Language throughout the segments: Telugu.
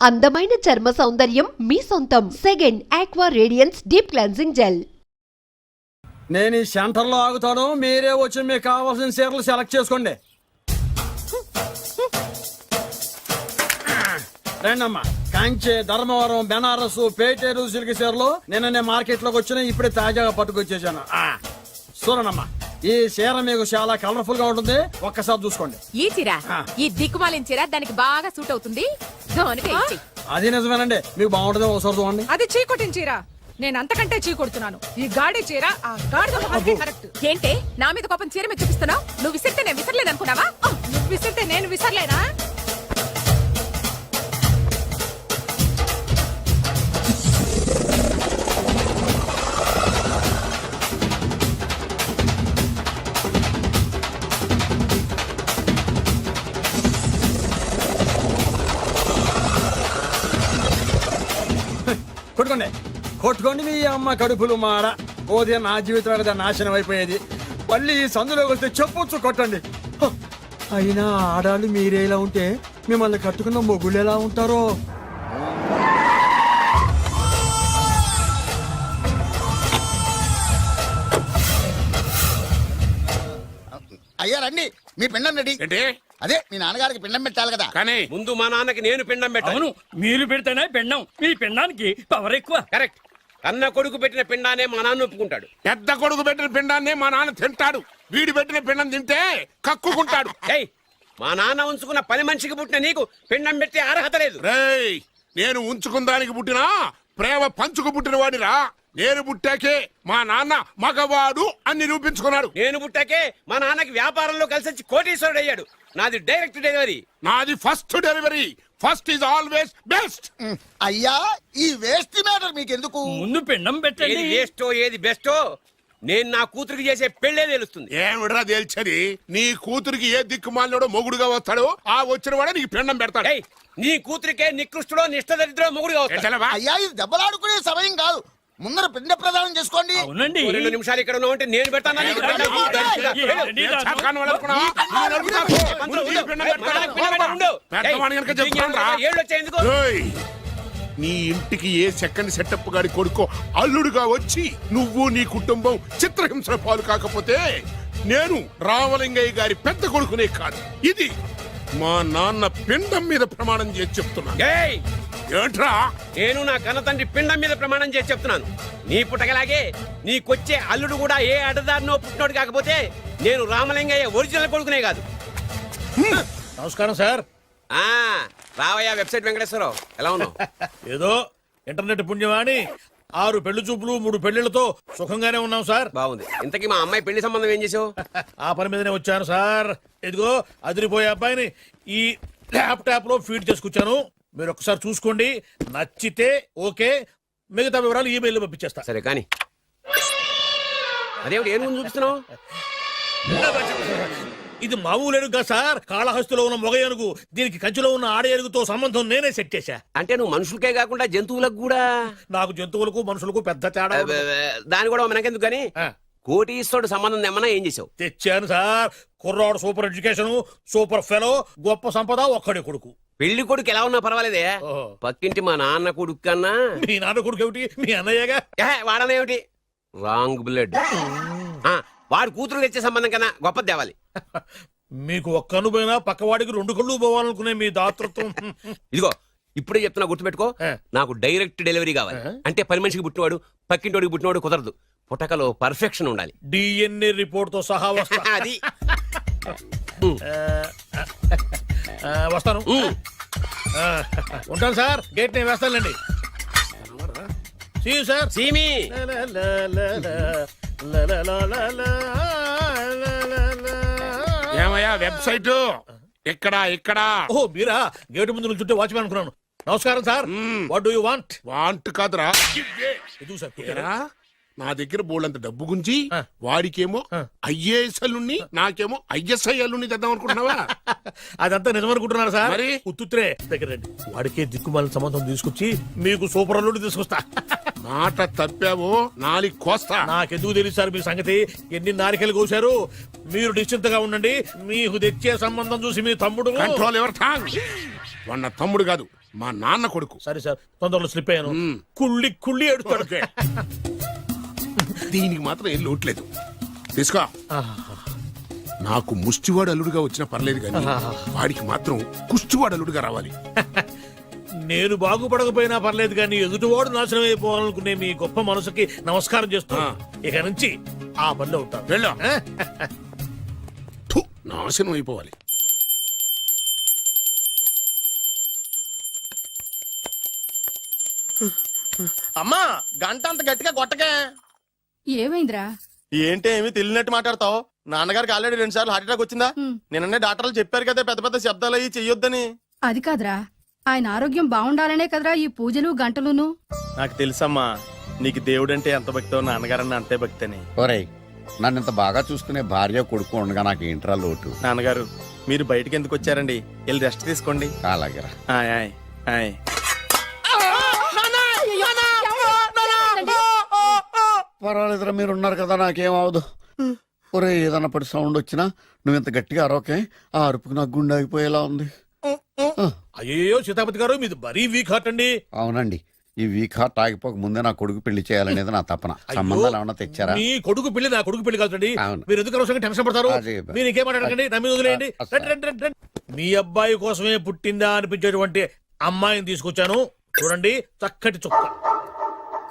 అందమైన చర్మ సౌందర్యం మీ సొంతం. Second aqua radiance deep cleansing gel. నేను ఈ సెంటర్లో ఆగుతాను, మీరే వచ్చి మీకు కావాల్సిన చీరలు సెలెక్ట్ చేసుకోండి. రండమ్మా, కాంచి, ధర్మవరం, బెనారస్, పేటేరు సిల్క్ చీరలు నిన్న మార్కెట్ లోకి వచ్చిన ఇప్పుడే తాజాగా పట్టుకొచ్చేసాను. చూడనమ్మా, ఈ చీర మీకు చాలా కలర్ఫుల్ గా ఉంటుంది, ఒక్కసారి చూసుకోండి. ఈ చీర, ఈ దిక్కుమాలిన చీర దానికి బాగా సూట్ అవుతుంది. అది నిజమేనండి, మీకు బాగుంటుంది, ఒకసారి చూడండి. అది చీకొట్టిన చీర, నేను అంతకంటే చీకొడుతున్నాను. ఈ గాడి చీర ఆ గాడిద మొహానికి కరెక్ట్. ఏంటే నా మీద కోపం చీర మీద చూపిస్తున్నావు? నువ్వు విసిరితే నేను విసరలేదు అనుకున్నావా? నువ్వు విసిరితే నేను విసరలేనా? కొట్టుకోండి, కొట్టుకోండి, మీ అమ్మ కడుపులు మాడ. ఓదే నా జీవితం కదా నాశనం అయిపోయేది. మళ్ళీ ఈ సందులోకి వస్తే చెప్పొచ్చు కొట్టండి. అయినా ఆడాళ్ళు మీరేలా ఉంటే మిమ్మల్ని కట్టుకున్న మొగుళ్ళు ఎలా ఉంటారో. అయ్యా రండి, మీ పిండం రెడీ. అదే మీ నాన్నగారికి పిండం పెట్టాలి కదా. కానీ ముందు మా నాన్నకి నేను పిండం పెట్టాను. మీరు పెడితేనే పిండం, మీ పిండానికి పవర్ ఎక్కువ. కరెక్ట్. అన్న కొడుకు పెట్టిన పిండానే మా నాన్న ఒప్పుకుంటాడు. పెద్ద కొడుకు పెట్టిన పిండాన్నే మా నాన్న తింటాడు. వీడి పెట్టిన పిండం తింటే కక్కుకుంటాడు. మా నాన్న ఉంచుకున్న పని మనిషికి పుట్టిన నీకు పిండం పెట్టే అర్హత లేదు. రేయ్, నేను ఉంచుకున్న దానికి పుట్టినా ప్రేమ పంచుకు పుట్టిన వాడిరా. నేను పుట్టాకే మా నాన్న మగవాడు అని నిరూపించుకున్నాడు. నేను పుట్టాకే మా నాన్నకి వ్యాపారంలో కలిసి వచ్చి కోటీశ్వరుడు అయ్యాడు. నాది డైరెక్ట్ డెలివరీ. నాది first delivery. First is always best. అయ్యా, ఈ వేస్ట్ మ్యాటర్ మీకు ఎందుకు? ముందు పిండం పెట్టండి. ఏది వేస్టో ఏది బెస్టో నేను నా కూతురికి చేసే పెళ్లే తెలుస్తుంది. ఏమిడ్రా తేల్చది? నీ కూతురికి ఏ దిక్కుమాలినోడో మొగుడుగా వస్తాడో ఆ వచ్చిన వాడే నీకు పిండం పెడతాడు. నీ కూతురికే నికృష్టుడో నిష్ఠదరిద్రో మొగుడుగా వస్తాడు. అయ్యా, ఇది దెబ్బలాడుకునే సమయం కాదు. ముందర పిండ ప్రదానం చేసుకోండి. 2 నిమిషాలు ఇక్కడ ఉన్నావంటే నేను పెడతాను. నీ ఇంటికి ఏ సెకండ్ సెటప్ గాడి కొడుకో అల్లుడుగా వచ్చి నువ్వు నీ కుటుంబం చిత్రహింసల పాలు కాకపోతే నేను రామలింగయ్య గారి పెద్ద కొడుకునే కాదు, ఇది మా నాన్న పిండం మీద ప్రమాణం చేసి చెప్తున్నా. ఏంట్రా? నేను నా కన్న తండ్రి పిండం మీద ప్రమాణం చేసి చెప్తున్నాను. నీ పుట్టగలాగే నీకొచ్చే అల్లుడు కూడా ఏ అడ్డదారినో పుట్టినోడు కాకపోతే నేను రామలింగయ్య ఒరిజినల్ కొడుకునే కాదు. నమస్కారం సార్. రావయ్యా వెబ్సైట్ వెంకటేశ్వరరావు, ఎలా ఉన్నావు? ఏదో ఇంటర్నెట్ పుణ్యమాని 6 పెళ్లి చూపులు 3 పెళ్లిళ్లతో సుఖంగానే ఉన్నాం సార్. బాగుంది. ఇంతకీ మా అమ్మాయి పెళ్లి సంబంధం ఏం చేసావు? ఆ పని మీదనే వచ్చాను సార్. ఇదిగో అదిరిపోయే అబ్బాయిని ఈ ల్యాప్టాప్ లో ఫీడ్ చేసుకొచ్చాను. మీరు ఒకసారి చూసుకోండి, నచ్చితే ఓకే, మిగతా వివరాలు ఈమెయిల్ పంపించేస్తా. సరే కానీ అదేమిటి ఏం ముందు చూపిస్తున్నావు? ఇది మామూలు ఏనుగు కాదు సార్, కాళహస్తిలో ఉన్న మొగ ఏనుగు. దీనికి కంచిలో ఉన్న ఆడ ఏనుగుతో సంబంధం నేనే సెట్ చేశా. అంటే నువ్వు మనుషులకే కాకుండా జంతువులకు కూడా? నాకు జంతువులకు మనుషులకు పెద్ద తేడా. దాని కూడా మనకెందుకు కానీ కోటీశ్వరుడు సంబంధం ఏమన్నా ఏం చేసావు? తెచ్చాను సార్. కుర్రాడు సూపర్ ఎడ్యుకేషన్, సూపర్ ఫెలో, గొప్ప సంపద, ఒక్కడే కొడుకు. పెళ్లి కొడుకు ఎలా ఉన్నా పర్వాలేదే, పక్కింటి మా నాన్న కొడుకు కన్నా. మీ నాన్న కొడుకు ఏమిటి? మీ అన్నయ్యగా. వాడనేమిటి? Wrong blood. వాడు కూతురు తెచ్చే సంబంధం కన్నా గొప్పది తేవాలి. మీకు ఒక్క కన్ను పోయినా పక్కవాడికి 2 కళ్ళు పోవాలనుకునే మీ దాతృత్వం. ఇదిగో ఇప్పుడే చెప్తున్నా, గుర్తుపెట్టుకో. నాకు డైరెక్ట్ డెలివరీ కావాలి. అంటే పని మనిషికి పుట్టినవాడు పక్కింటోడికి పుట్టినవాడు కుదరదు. పుట్టకలో పర్ఫెక్షన్ ఉండాలి. డిఎన్ఏ రిపోర్ట్ తో సహా వస్తా. అది వస్తాను. ఉంటాను సార్. గేట్ నేను వేస్తానులేండి. సార్ సీమి ఏమయ్యా వెబ్సైట్ ఇక్కడ ఇక్కడ? ఓ మీరా? గేటు ముందు నుంచుంటే వాచ్మెన్ అనుకున్నాను. నమస్కారం sir. What do you want? Want కాదురా, ఇది సార్. నా దగ్గర బోళ్ళంత డబ్బు గుంజి వాడికేమో ఐఏఎస్ అల్లుణ్ణి నాకేమో ఐఎస్ఐ అల్లుణ్ణి తెద్దాం అనుకుంటున్నావా? అదంతా నిజమనుకుంటున్నాను సార్. మరి ఉత్తుత్రే దగ్గర రండి. వాడికే దిక్కుమాలిన సంబంధం తీసుకొచ్చి మీకు సూపర్ అల్లుడు తీసుకొస్తా. మాట తప్పావో నాలుగు కోస్తా. నాకెందుకు తెలియదు సార్ మీ సంగతి. ఎన్ని నారికలు కోసారు. మీరు నిశ్చింతగా ఉండండి. మీకు తెచ్చే సంబంధం చూసి మీ తమ్ముడు కంట్రోల్ ఎవర్ టాంగ్. వాడు నా తమ్ముడు కాదు, మా నాన్న కొడుకు. సరే సార్, తొందరలో స్లిప్ అయ్యాను. మ్మ్. కుళ్ళి కుళ్ళి ఎడుతాడు. ఓకే. దీనికి మాత్రం ఏం లోట్లేదు. తీసుకో. నాకు ముష్టివాడు అల్లుడుగా వచ్చినా పర్లేదు కానీ వాడికి మాత్రం కుష్టివాడు అల్లుడుగా రావాలి. నేను బాగుపడకపోయినా పర్లేదు కానీ ఎదుటివాడు నాశనం అయిపోవాలనుకునే మీ గొప్ప మనసుకి నమస్కారం చేస్తూ ఇక నుంచి ఆ పనిలో ఉంటాను. వెళ్ళు. థు, నాశనం అయిపోవాలి. అమ్మా గంట అంత గట్టిగా కొట్టకే. ఏమైందిరా? ఏంటి ఏమి తెలియనట్టు మాట్లాడతావు? నాన్నగారికి ఆల్రెడీ 2 సార్లు హార్ట్ అటాక్ వచ్చిందా? నిన్ననే డాక్టర్లు చెప్పారు కదా పెద్ద పెద్ద శబ్దాలు అయ్యి చెయ్యొద్దని. అది కాదురా, ఆయన ఆరోగ్యం బాగుండాలనే కదరా ఈ పూజలు గంటలును. నాకు తెలుసమ్మా, నీకు దేవుడంటే ఎంత భక్తో నాన్నగారన్న అంతే భక్తి అని. ఒరేయ్, నన్ను ఇంత బాగా చూసుకునే భార్య కొడుకు ఉండగా నాకు ఏంట్రా లోటు? నాన్నగారు మీరు బయటికి ఎందుకు వచ్చారండి? వెళ్ళి రెస్ట్ తీసుకోండి. అలాగేరా. ఆయ్ ఆయ్ ఆయ్. పర్వాలేదురా, మీరు ఉన్నారు కదా, నాకేం అవదు. ఒరే, ఏదన్నా పడి సౌండ్ వచ్చినా నువ్వు ఇంత గట్టిగా అరవకే. ఆ అరుపుకు నాకు గుండె ఆగిపోయేలా ఉంది. అయ్యో సీతాపతి గారు, మీది మరీ వీక్ హార్ట్ అండి. అవునండి, ఈ వీక్ హార్ట్ ఆగిపోక ముందే నా కొడుకు పెళ్లి చేయాలనేది నా తపన. సంబంధాలు ఏమన్నా తెచ్చారా? మీ కొడుకు పెళ్లి నా కొడుకు పెళ్లి కాదండి. అవును. మీరు ఎందుకు అవసరంగా టెన్షన్ పడతారు? అదే. మీరు ఇంకేం మాట్లాడకండి, నా మీద వదిలేయండి. అసలు. రండి, రండి, రండి. మీ అబ్బాయి కోసమే పుట్టిందా అనిపించేటువంటి అమ్మాయిని తీసుకొచ్చాను. చూడండి, చక్కటి చుక్క.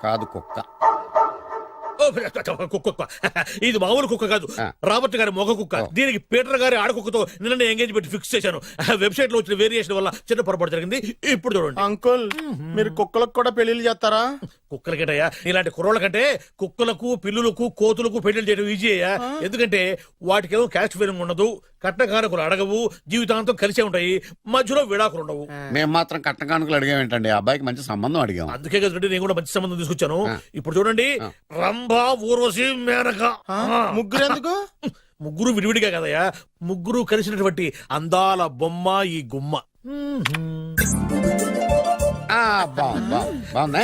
కాదు, కుక్క. ఓ, కుక్క. ఇది మామూలు కుక్క కాదు, ఆ. రాబర్ట్ గారి మొగ కుక్క. దీనికి పీటర్ గారి ఆడకుక్కతో నిన్న ఎంగేజ్మెంట్ ఫిక్స్ చేశాను. వెబ్సైట్ లో వచ్చిన వేరియేషన్ వల్ల చిన్న పొరపాటు జరిగింది. ఇప్పుడు చూడండి. అంకుల్, మీరు కుక్కలకు కూడా పెళ్లిళ్ళు చేస్తారా? కుక్కలకేటయ్యా, ఇలాంటి కుర్రోళ్ళ కంటే కుక్కలకు, పిల్లులకు, కోతులకు పెళ్లి చేయడం ఈజీ అయ్యా. ఎందుకంటే వాటికేమో క్యాస్ట్ ఫీలింగ్ ఉండదు, కట్నకానుకలు అడగవు, జీవితాంతం కలిసే ఉంటాయి, మధ్యలో విడాకులు ఉండవు. మేము మాత్రం కట్న కానుకలు అడిగాం ఏంటండి? అబ్బాయికి మంచి సంబంధం అడిగాం. అందుకే కదండి నేను కూడా మంచి సంబంధం తీసుకొచ్చాను. ఇప్పుడు చూడండి, రంభా, ఊర్వశి, మేనక. ముగ్గురు ఎందుకు? ముగ్గురు విడివిడిగా కదయ్యా, ముగ్గురు కలిసినటువంటి అందాల బొమ్మ ఈ గుమ్మ. బాగుందా?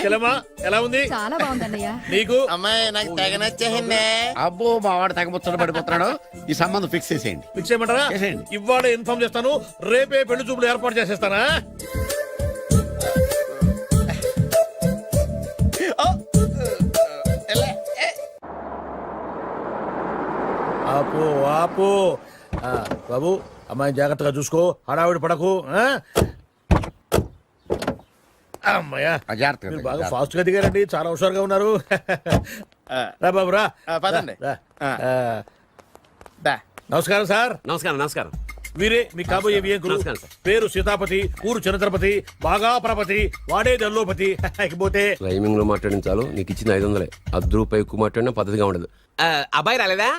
చెల్లెమ్మా, ఎలా ఉంది? చాలా బాగుందన్నయ్య. నీకు? అమ్మాయి నాకు తెగ నచ్చేసిందే. అబ్బో, మా వాడు తెగముచ్చట పడిపోతున్నాడు. ఈ సంబంధం ఫిక్స్ చేసేయండి. ఫిక్స్ చేయమంటారా? చేసేయండి. ఇవాళ ఇన్ఫార్మ్ చేస్తాను, రేపే పెళ్లి చూపులు ఏర్పాటు చేసేస్తానా? ఆపు ఆపు. బాబు, అమ్మాయిని జాగ్రత్తగా చూసుకో, హడావిడి పడకు. అమ్మాయ్యా, జాగ్రత్తగా, మీరు బాగా జాగ్రత్తగా. ఫాస్ట్ గా దిగారండి, చాలా హుషారుగా ఉన్నారు. రా బాబు, రా. పదండి. రా. దా. నమస్కారం సార్. నమస్కారం నమస్కారం. వీరే మీ కాబోయే వియంకులు. నమస్కారం సార్. పేరు సీతాపతి, ఊరు చంద్రపతి, బాగా ప్రపతి, వాడే దల్లోపతి. ఇకపోతే రైమింగ్ లో మాట్లాడించాలు, నీకు ఇచ్చిన 500. ₹10 ఎక్కువ మాట్లాడినా పద్ధతిగా ఉండదు. అబ్బాయి రాలేదా?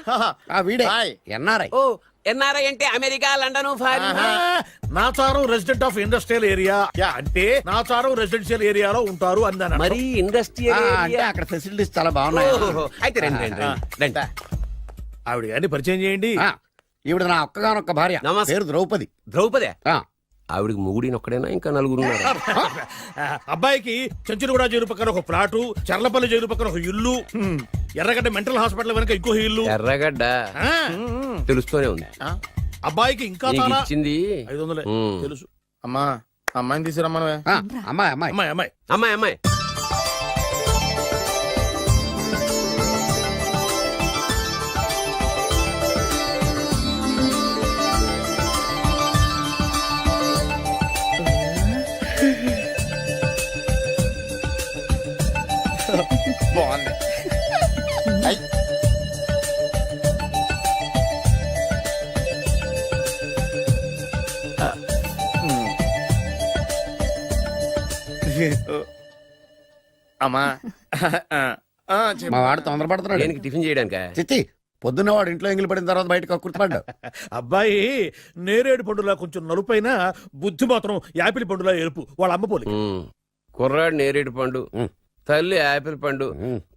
వీడే హాయ్. ఎన్ఆర్ఐ. ఓ, ఎన్ఆర్ఐ అంటే America, London, foreign. Nacharam resident of industrial area అంటే నాచారం రెసిడెన్షియల్ ఏరియాలో ఉంటారు అన్నాను. మరి ఇండస్ట్రియల్ అంటే అక్కడ ఫెసిలిటీస్ చాలా బాగున్నాయి. అయితే రండి రండి రండి. ఆవిడ గారిని పరిచయం చేయండి. ఈవిడ నా ఒక్కగానొక్క భార్య, నమస్తే. పేరు ద్రౌపది. ద్రౌపదే? ఆ, ఆవిడికి మొగుడిని ఒక్కడేనా, ఇంకా నలుగురు ఉన్నారు? అబ్బాయికి చెంచులగూడ జైలు పక్కన ఒక ప్లాటు, చర్లపల్లి జైలు పక్కన ఒక ఇల్లు, ఎర్రగడ్డ మెంటల్ హాస్పిటల్ వెనక ఇంకో ఇల్లు. ఎర్రగడ్డ ఆ, తెలుస్తూనే ఉంది. అబ్బాయికి ఇంకా నీకు చాలా ఇచ్చింది 500 ఉమ్. తెలుసు. అమ్మా, అమ్మాయిని తీసుకురమ్మనవే. అమ్మాయి అమ్మాయి. అమ్మాయి అమ్మాయి అమ్మాయి అమ్మాయి. బాగుంది. అయ్. అమ్మా, మా వాడు తొందరపడుతున్నాడు. దేనికి టిఫిన్ చేయడానిక? చిచ్చి, పొద్దున్న వాడు ఇంట్లో ఎంగిలి పడిన తర్వాత బయటకు కుర్తుపడ్డాడు. అబ్బాయి నేరేడు పండులా కొంచెం నలుపైన, బుద్ధి మాత్రం యాపిల్ పండులా ఎరుపు. వాళ్ళ అమ్మ పోలి. కుర్రాడు నేరేడు పండు, తల్లి యాపిల్ పండు,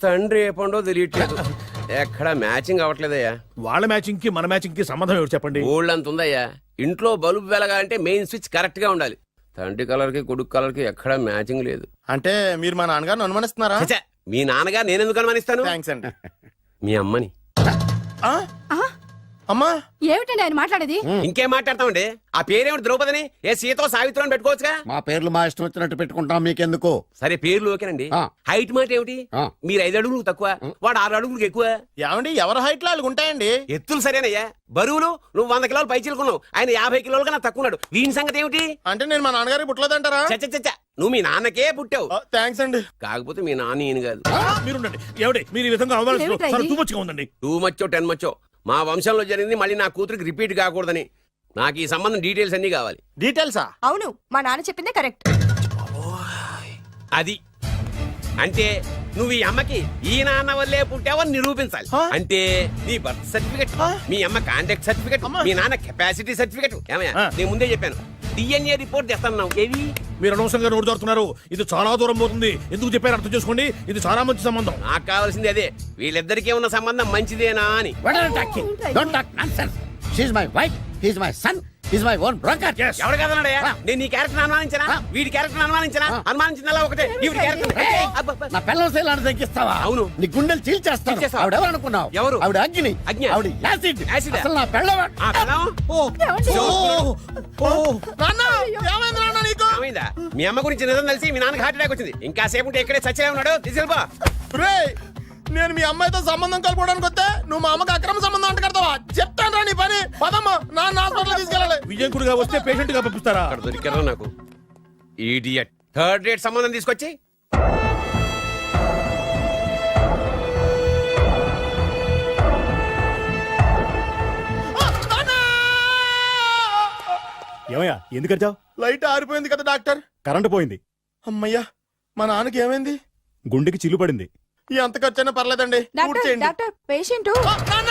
తండ్రి ఏ పండో తెలియట్లేదు. ఎక్కడ మ్యాచింగ్ అవ్వట్లేదయ్యా. వాళ్ళ మ్యాచింగ్ కి మన మ్యాచింగ్ కి సంబంధం ఏమిటి చెప్పండి? ఊళ్ళంత ఉందయ్యా. ఇంట్లో బల్బు వెలగాలంటే మెయిన్ స్విచ్ కరెక్ట్ గా ఉండాలి. తండ్రి కలర్ కి కొడుకు కలర్ కి ఎక్కడా మ్యాచింగ్ లేదు. అంటే మీరు మా నాన్నగారిని అనుమానిస్తున్నారా? ఛ, మీ నాన్నగారు నేనెందుకు అనుమానిస్తాను? థ్యాంక్స్ అండి. మీ అమ్మని. అమ్మా ఏమిటండి ఆయన మాట్లాడేది? ఇంకేం మాట్లాడతామండి? ఆ పేరేమిటి ద్రౌపదిని ఏ సీతో సావిత్రి అని పెట్టుకోవచ్చుగా. మా పేర్లు మా ఇష్టం వచ్చినట్టు పెట్టుకుంటాం, మీకెందుకు? సరే పేర్లు ఓకేనండి. ఆ. హైట్ మాట ఏమిటి? ఆ. మీరు 5 అడుగులు తక్కువ, వాడు 6 అడుగులకు ఎక్కువ. ఏమండి ఎవరి హైట్ లో వాళ్ళకి ఉంటాయండి. ఎత్తులు సరేనయ్యా, బరువులు నువ్వు 100 కిలోలు పై చిలుకున్నావు, ఆయన 50 కిలోలు కన్నా తక్కువ ఉన్నాడు. వీని సంగతి ఏమిటి? అంటే నేను మా నాన్నగారికి పుట్టలేదంటారా? చచ్చ నువ్వు మీ నాన్నకే పుట్టావు, థ్యాంక్స్ అండి. కాకపోతే మీ నాన్న ఈయన కాదు. మీరుండండి. ఎవడే మీరు ఈ విధంగా అవమానిస్తున్నారు? ఏమిటా చాలా ఇది? too much గా ఉందండి. 2 మచ్చో 10 మచ్చో మా వంశంలో జరిగింది మళ్ళీ నా కూతురికి రిపీట్ కాకూడదని నాకు ఈ సంబంధం డీటెయిల్స్ అన్ని కావాలి. డీటెయిల్సా? అవును, మా నాన్న చెప్పిందే కరెక్ట్. అది అంటే నువ్వు ఈ అమ్మకి ఈ నాన్న వల్లే పుట్టావని నిరూపించాలి. అంటే నీ బర్త్ సర్టిఫికెట్, మీ అమ్మ కాంటాక్ట్ సర్టిఫికెట్, మీ నాన్న కెపాసిటీ సర్టిఫికెట్. ఏమయ్యా నేను ముందే చెప్పాను, డిఎన్ఏ రిపోర్ట్ తెస్తాను. ఏవి మీరు అనవసరంగా నోరు జారుతున్నారు. ఇది చాలా దూరం పోతుంది. ఎందుకు చెప్పారు అర్థం చేసుకోండి. ఇది చాలా మంచి సంబంధం. నాకు కావాల్సింది అదే, వీళ్ళిద్దరికీ ఉన్న సంబంధం మంచిదేనా అని. What are you talking? Don't talk nonsense. She's my wife, he's my son, he's my own broker. Yes. ఎవరు కదన్నాడయ్యా? నేను నీ క్యారెక్టర్ అనుమానించనా? వీడి క్యారెక్టర్ అనుమానించనా? అనుమానించిందల్లా ఒకటే, వీడి Hey, నా పిల్లల శైలాన్ని తగ్గిస్తావా? అవును. నీ గుండెలు చీల్చేస్తాను. చీల్చేస్తావా? ఆవిడ ఎవరు అనుకున్నావు? ఎవరు? ఆవిడ అగ్ని. అగ్ని? ఆవిడ యాసిడ్. యాసిడా? అసలు నా పిల్లవ. ఆ పిల్లం? నాన్న ఏమైంది నాన్న నీకు? ఏమైందా? మీ అమ్మ గురించి నిజం తెలిసి మీ నాన్నకి హార్ట్ అటాక్ వచ్చింది. ఇంకా సేపు ఉంటే ఇక్కడే చచ్చే ఉన్నాడు. తీసుకెళ్ళిపో. రేయ్, నేను మీ అమ్మాయితో సంబంధం కలుపుకోవడానికి వస్తే నువ్వు మా అమ్మకి అక్రమ సంబంధం అంట కడతావా? చెప్తాను రా నీ పని. పదమ్మా, నాన్న హాస్పిటల్ తీసుకెళ్ళాలి. విజయకుడిగా వస్తే పేషెంట్ గా పంపిస్తారా? అక్కడ దొరికారా నాకు ఈడియట్. 3rd రేట్ సంబంధం తీసుకొచ్చి ఏమయ్యా ఎందుకు వచ్చావు? లైట్ ఆరిపోయింది కదా డాక్టర్. కరెంటు పోయింది. అమ్మయ్యా, మా నాన్నకి ఏమైంది? గుండెకి చిల్లు పడింది. ఎంత ఖర్చైనా పర్లేదండి, పూర్తి చేయండి. డాక్టర్ పేషెంట్ నాన్న!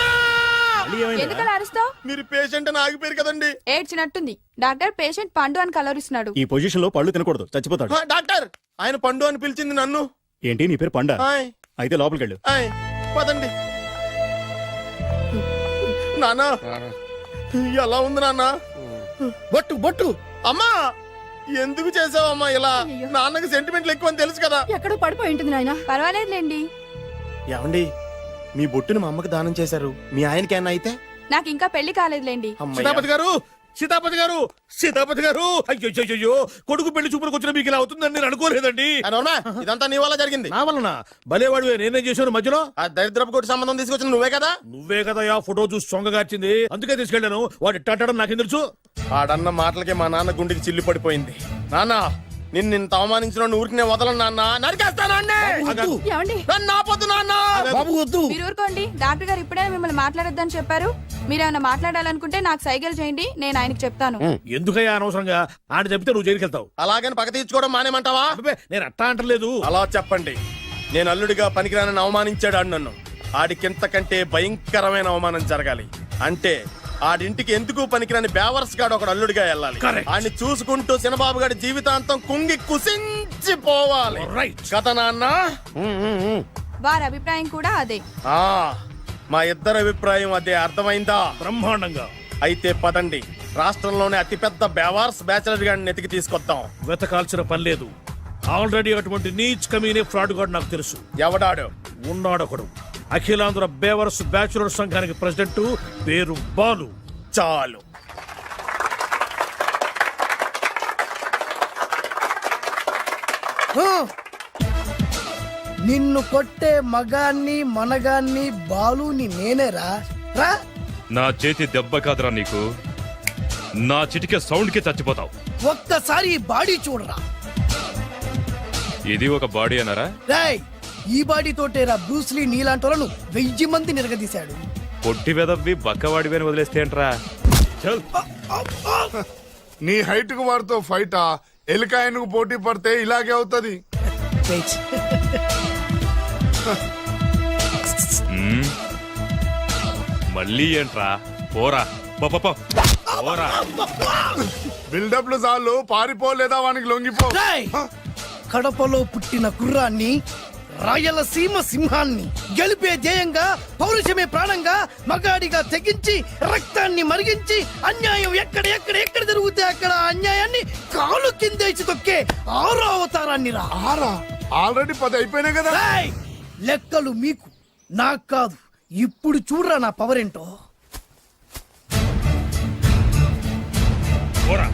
మళ్ళీ ఏమైందిరా? ఎందుకలా అరుస్తావు? మీరు పేషెంట్ అని ఆగిపోయారు కదండి. ఏడ్చినట్టుంది. డాక్టర్ పేషెంట్ పండు అని కలవరిస్తున్నాడు. ఈ పొజిషన్ లో పళ్ళు తినకూడదు, చచ్చిపోతాడు. డాక్టర్, ఆయన పండు అని పిలిచింది నన్ను. ఏంటి నీ పేరు పండా? ఆయ్, అయితే లోపలికి వెళ్ళు. ఆయ్, పదండి. నాన్న ఎలా ఉంది నాన్న? బొట్టు బొట్టు. అమ్మా ఎందుకు చేసావమ్మా ఇలా? నాన్నకి సెంటిమెంట్లు ఎక్కువ అని తెలుసు కదా. ఎక్కడో పడిపోయి ఉంటుంది నాయన. పర్వాలేదులేండి. ఏమండి, మీ బొట్టుని మా అమ్మకి దానం చేశారు, మీ ఆయనకి ఏమన్నా అయితే? నాకు ఇంకా పెళ్లి కాలేదులేండి. సీతాపతి గారు, సీతాపతి గారు, సీతాపతి గారు, అయ్యో కొడుకు పెళ్లి చూపులకు వచ్చిన మీకు ఇలా అవుతుందని నేను అనుకోలేదండి. ఇదంతా నీ వల్ల జరిగింది. నా వలన భలేవాడు నేనేం చేశాను మధ్యలో? ఆ దరిద్రపు కొట్టి సంబంధం తీసుకొచ్చిన నువ్వే కదా. నువ్వే కదా ఆ ఫోటో చూసి సొంగగార్చింది, అందుకే తీసుకెళ్ళాను. వాడు ఇట్టాడడం నాకేం తెలుసు? ఆడన్న మాటలకే మా నాన్న గుండెకి చిల్లు పడిపోయింది. నాన్న, నిన్ను అవమానించిన ఊరికి నేను వదలను నాన్న, నరికేస్తానండి. ఏమండి? నన్ను ఆపొద్దు నాన్న. బాబు వద్దు. మీరు ఊరుకోండి. డాక్టర్ గారు ఇప్పుడే మిమ్మల్ని మాట్లాడొద్దని చెప్పారు. మీరేమైనా మాట్లాడాలనుకుంటే నాకు సైగలు చేయండి, నేను ఆయనకి చెప్తాను. ఎందుకయ్యా అనవసరంగా ఆయన చెప్తే నువ్వు జైలుకి వెళ్తావు? అలాగని పక్క తీర్చుకోవడం మానేమంటావా? అబ్బే, నేను అట్టా అంటలేదు. అలా చెప్పండి. నేను అల్లుడిగా పనికిరానని అవమానించాడు ఆడు నన్ను. ఆడికింతకంటే భయంకరమైన అవమానం జరగాలి. అంటే ఆడింటికి ఎందుకు పనికిరాని బేవర్స్ గాడు ఒకడు అల్లుడిగా వెళ్ళాలి. Correct. ఆడిని చూసుకుంటూ చిన్నబాబు గారి జీవితాంతం కుంగి కుసించిపోవాలి. Right. కదా నాన్న? వారి అభిప్రాయం కూడా అదే. ఆ, మా ఇద్దరి అభిప్రాయం అదే. అర్థమైందా? బ్రహ్మాండంగా. అయితే పదండి, రాష్ట్రంలోనే అతిపెద్ద బేవార్స్ బ్యాచిలర్ గాడిని ఎతికి తీసుకొద్దాం. వెతకాల్సిన పని లేదు. ఆల్రెడీ అటువంటి నీచ్ కమీనే ఫ్రాడ్ గాడు నాకు తెలుసు. ఎవడాడు? ఉన్నాడొకడు. అఖిలాంధ్ర బేవర్స్ బ్యాచులర్ సంఘానికి ప్రెసిడెంట్, పేరు బాలు. చాలు. నిన్ను కొట్టే మగాన్ని మనగాన్ని బాలుని నేనేరా. రా. నా చేతి దెబ్బ కాదురా నీకు, నా చిటికే సౌండ్ కి చచ్చిపోతావు. ఒక్కసారి ఈ బాడీ చూడరా. ఇది ఒక బాడీ అన్నారా? రాయ్, ఈ బాడీ తోటేరా బ్రూస్లీ నీలాంటి వాళ్ళను 1000 మంది నిరగదీశాడు. పొట్టి వెదవ్వి బక్కవాడివని వదిలేస్తే ఏంట్రా? నీ హైట్ కు వాడితో ఫైటా? ఎలికాయనకు పోటీ పడితే ఇలాగే అవుతుంది. వెయిట్. మ్మ్. మళ్ళీ ఏంట్రా? పోరా పోరా. బిల్డప్లు చాలు, పారిపోలేదా వానికి లొంగిపో. రాయ్, కడపలో పుట్టిన కుర్రాన్ని, రాయలసీమ సింహాన్ని గెలిపే ధ్యేయంగా, పౌరుషమే ప్రాణంగా, మగాడిగా తెగించి రక్తాన్ని మరిగించి, అన్యాయం ఎక్కడ ఎక్కడ ఎక్కడ జరుగుతే అక్కడ అన్యాయాన్ని కాలు కిందేసి తొక్కే 6వ అవతారాన్ని రా. ఆల్రెడీ 10 అయిపోయినాయి కదా. రాయ్, లెక్కలు మీకు, నాకు కాదు. ఇప్పుడు చూడరా నా పవర్ ఏంటో. పోరా.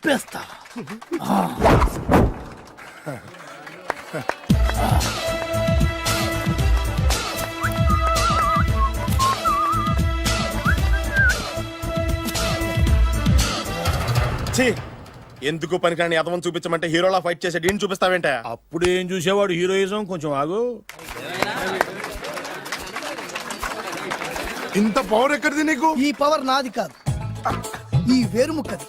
చంపేస్తా. ఛీ, ఎందుకు పనికిరాని అదవం చూపించమంటే హీరోలా ఫైట్ చేసే డీన్ చూపిస్తావేంటే? అప్పుడేం చూసేవాడు హీరోయిజం, కొంచెం ఆగు. ఇంత పవర్ ఎక్కడిది నీకు? ఈ పవర్ నాది కాదు, ఈ వేరుముక్కది.